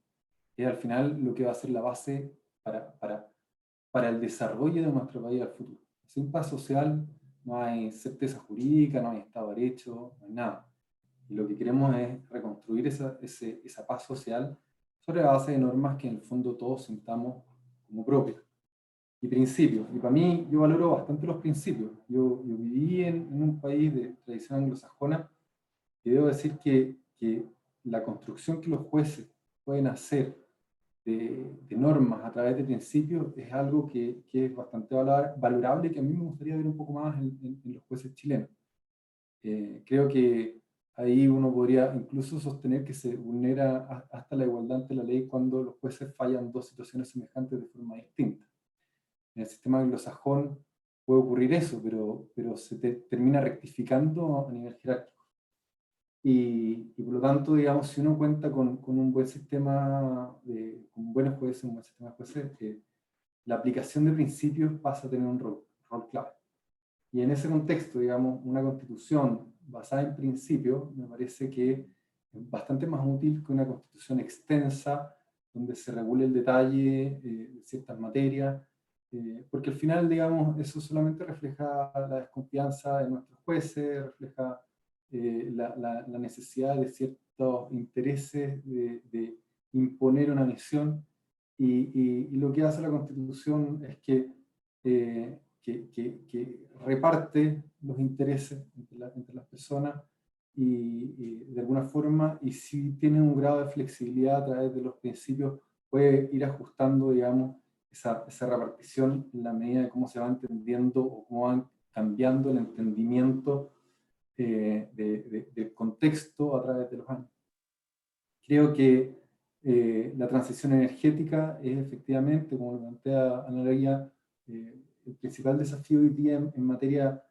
es al final lo que va a ser la base para el desarrollo de nuestro país al futuro. Sin paz social no hay certeza jurídica, no hay Estado de Derecho, no hay nada. Y lo que queremos es reconstruir esa paz social sobre la base de normas que en el fondo todos sintamos como propias. Y principios. Y para mí, yo valoro bastante los principios. Yo viví en un país de tradición anglosajona y debo decir que la construcción que los jueces pueden hacer de normas a través de principios es algo que es bastante valorable y que a mí me gustaría ver un poco más en los jueces chilenos. Creo que ahí uno podría incluso sostener que se vulnera hasta la igualdad ante la ley cuando los jueces fallan dos situaciones semejantes de forma distinta. En el sistema anglosajón puede ocurrir eso, pero se termina rectificando a nivel jerárquico. Y por lo tanto, digamos, si uno cuenta con un buen sistema, con buenos jueces, un buen sistema de jueces, la aplicación de principios pasa a tener un rol clave. Y en ese contexto, digamos, una constitución basada en principios me parece que es bastante más útil que una constitución extensa, donde se regule el detalle de ciertas materias, porque al final, digamos, eso solamente refleja la desconfianza de nuestros jueces, refleja la necesidad de ciertos intereses de imponer una misión, y lo que hace la Constitución es que reparte los intereses entre las personas y de alguna forma, y si tiene un grado de flexibilidad a través de los principios, puede ir ajustando, digamos, esa repartición en la medida de cómo se va entendiendo o cómo van cambiando el entendimiento del contexto a través de los años. Creo que la transición energética es efectivamente, como lo plantea Ana María, el principal desafío hoy día en materia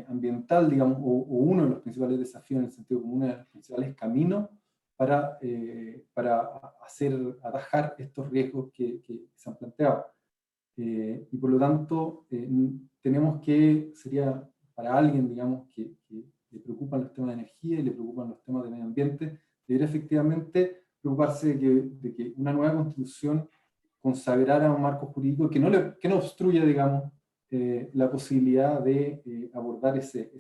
ambiental, digamos, o uno de los principales desafíos en el sentido común, uno de los principales caminos para atajar estos riesgos que se han planteado. Y por lo tanto, tenemos que, sería para alguien, digamos, que le preocupan los temas de energía y le preocupan los temas de medio ambiente, debería efectivamente preocuparse de que una nueva constitución consagrara un marco jurídico que no obstruya, digamos, la posibilidad de abordar ese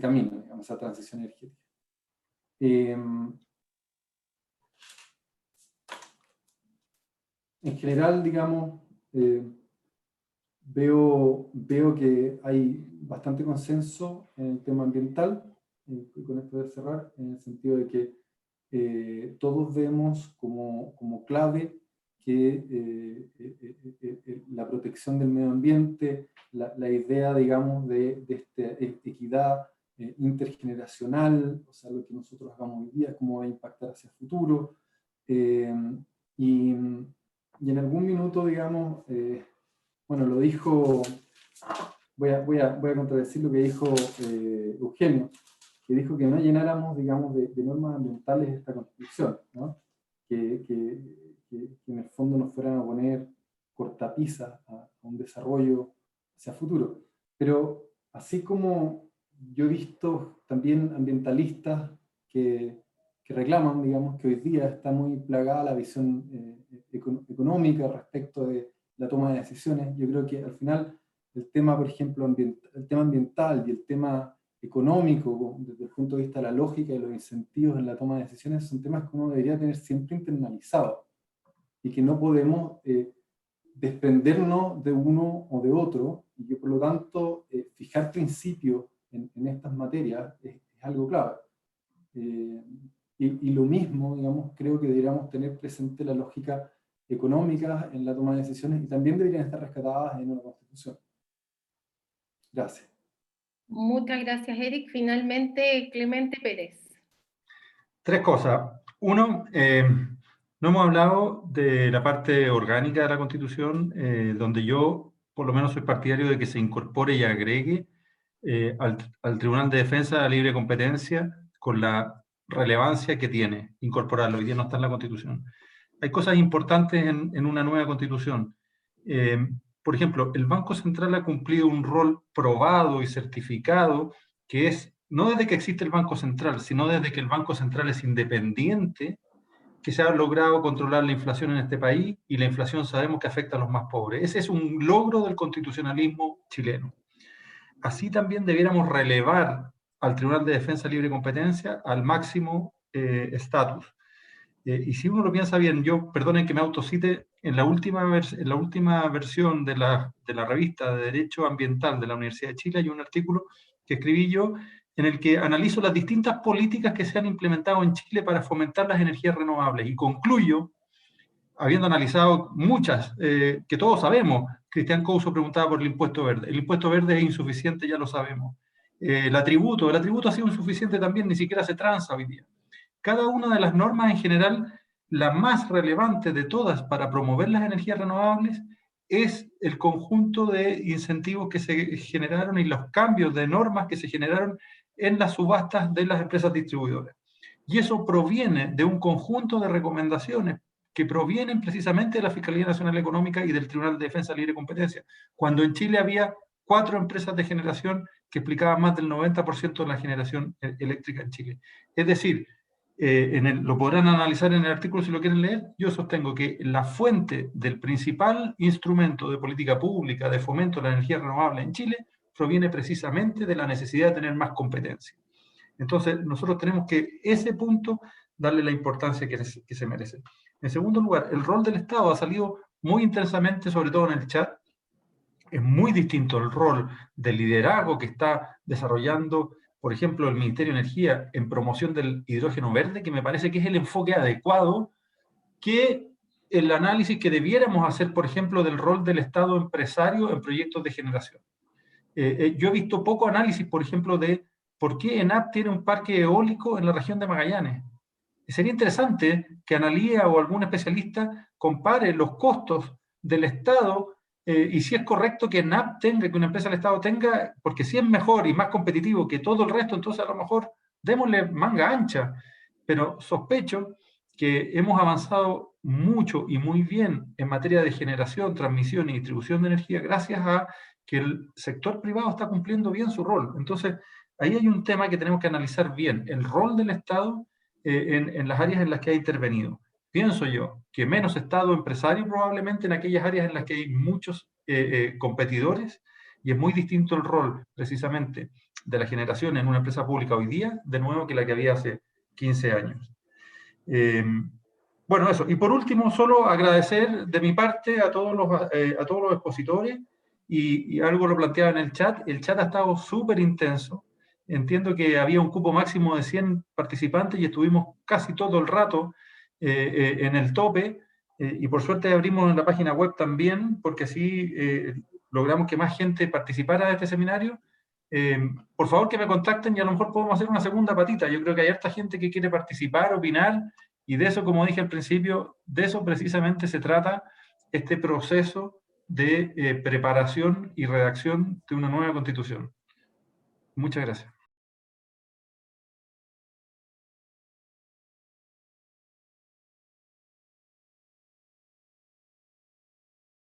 camino, digamos, esa transición energética. En general, digamos, veo que hay bastante consenso en el tema ambiental, y con esto voy a cerrar, en el sentido de que todos vemos como clave que la protección del medio ambiente, la idea, digamos, de esta equidad intergeneracional, o sea, lo que nosotros hagamos hoy día, cómo va a impactar hacia el futuro, y en algún minuto, digamos, bueno, lo dijo, voy a contradecir lo que dijo Eugenio, que dijo que no llenáramos, digamos, de normas ambientales esta Constitución, ¿no? Que en el fondo nos fueran a poner cortapisas a un desarrollo hacia futuro. Pero así como yo he visto también ambientalistas que reclaman, digamos, que hoy día está muy plagada la visión económica respecto de la toma de decisiones, yo creo que al final el tema, por ejemplo, el tema ambiental y el tema económico, desde el punto de vista de la lógica y los incentivos en la toma de decisiones, son temas que uno debería tener siempre internalizados y que no podemos desprendernos de uno o de otro, y que por lo tanto fijar principios en estas materias es algo clave. Y lo mismo, digamos, creo que deberíamos tener presente la lógica económica en la toma de decisiones y también deberían estar rescatadas en una constitución. Gracias. Muchas gracias, Eric. Finalmente, Clemente Pérez. Tres cosas. Uno, no hemos hablado de la parte orgánica de la Constitución, donde yo, por lo menos, soy partidario de que se incorpore y agregue al Tribunal de Defensa de la Libre Competencia con la relevancia que tiene incorporarlo. Hoy día no está en la Constitución. Hay cosas importantes en una nueva Constitución. Por ejemplo, el Banco Central ha cumplido un rol probado y certificado que es, no desde que existe el Banco Central, sino desde que el Banco Central es independiente, que se ha logrado controlar la inflación en este país, y la inflación sabemos que afecta a los más pobres. Ese es un logro del constitucionalismo chileno. Así también debiéramos relevar al Tribunal de Defensa Libre y Competencia al máximo estatus. Y si uno lo piensa bien, yo, perdonen que me autocite, en la última versión de la revista de Derecho Ambiental de la Universidad de Chile hay un artículo que escribí yo en el que analizo las distintas políticas que se han implementado en Chile para fomentar las energías renovables, y concluyo, habiendo analizado muchas, que todos sabemos. Cristian Couso preguntaba por el impuesto verde. El impuesto verde es insuficiente, ya lo sabemos. El atributo ha sido insuficiente también, ni siquiera se transa hoy día. Cada una de las normas en general, la más relevante de todas para promover las energías renovables, es el conjunto de incentivos que se generaron y los cambios de normas que se generaron en las subastas de las empresas distribuidoras. Y eso proviene de un conjunto de recomendaciones que provienen precisamente de la Fiscalía Nacional Económica y del Tribunal de Defensa Libre y Competencia, cuando en Chile había 4 empresas de generación que explicaban más del 90% de la generación eléctrica en Chile. Es decir, lo podrán analizar en el artículo si lo quieren leer. Yo sostengo que la fuente del principal instrumento de política pública de fomento de la energía renovable en Chile proviene precisamente de la necesidad de tener más competencia. Entonces, nosotros tenemos que ese punto darle la importancia que se merece. En segundo lugar, el rol del Estado ha salido muy intensamente, sobre todo en el chat. Es muy distinto el rol del liderazgo que está desarrollando, por ejemplo, el Ministerio de Energía en promoción del hidrógeno verde, que me parece que es el enfoque adecuado, que el análisis que debiéramos hacer, por ejemplo, del rol del Estado empresario en proyectos de generación. Yo he visto poco análisis, por ejemplo, de por qué ENAP tiene un parque eólico en la región de Magallanes. Sería interesante que Analía o algún especialista compare los costos del Estado y si es correcto que ENAP tenga, que una empresa del Estado tenga, porque si es mejor y más competitivo que todo el resto, entonces a lo mejor démosle manga ancha. Pero sospecho que hemos avanzado mucho y muy bien en materia de generación, transmisión y distribución de energía gracias a que el sector privado está cumpliendo bien su rol. Entonces, ahí hay un tema que tenemos que analizar bien, el rol del Estado en las áreas en las que ha intervenido. Pienso yo que menos Estado empresario probablemente en aquellas áreas en las que hay muchos competidores, y es muy distinto el rol precisamente de la generación en una empresa pública hoy día, de nuevo, que la que había hace 15 años. Bueno, eso. Y por último, solo agradecer de mi parte a todos los expositores, y algo lo planteaba en el chat. El chat ha estado súper intenso. Entiendo que había un cupo máximo de 100 participantes y estuvimos casi todo el rato en el tope, y por suerte abrimos la página web también, porque así logramos que más gente participara de este seminario. Por favor, que me contacten y a lo mejor podemos hacer una segunda patita. Yo creo que hay harta gente que quiere participar, opinar, y de eso, como dije al principio, de eso precisamente se trata este proceso de preparación y redacción de una nueva Constitución. Muchas gracias.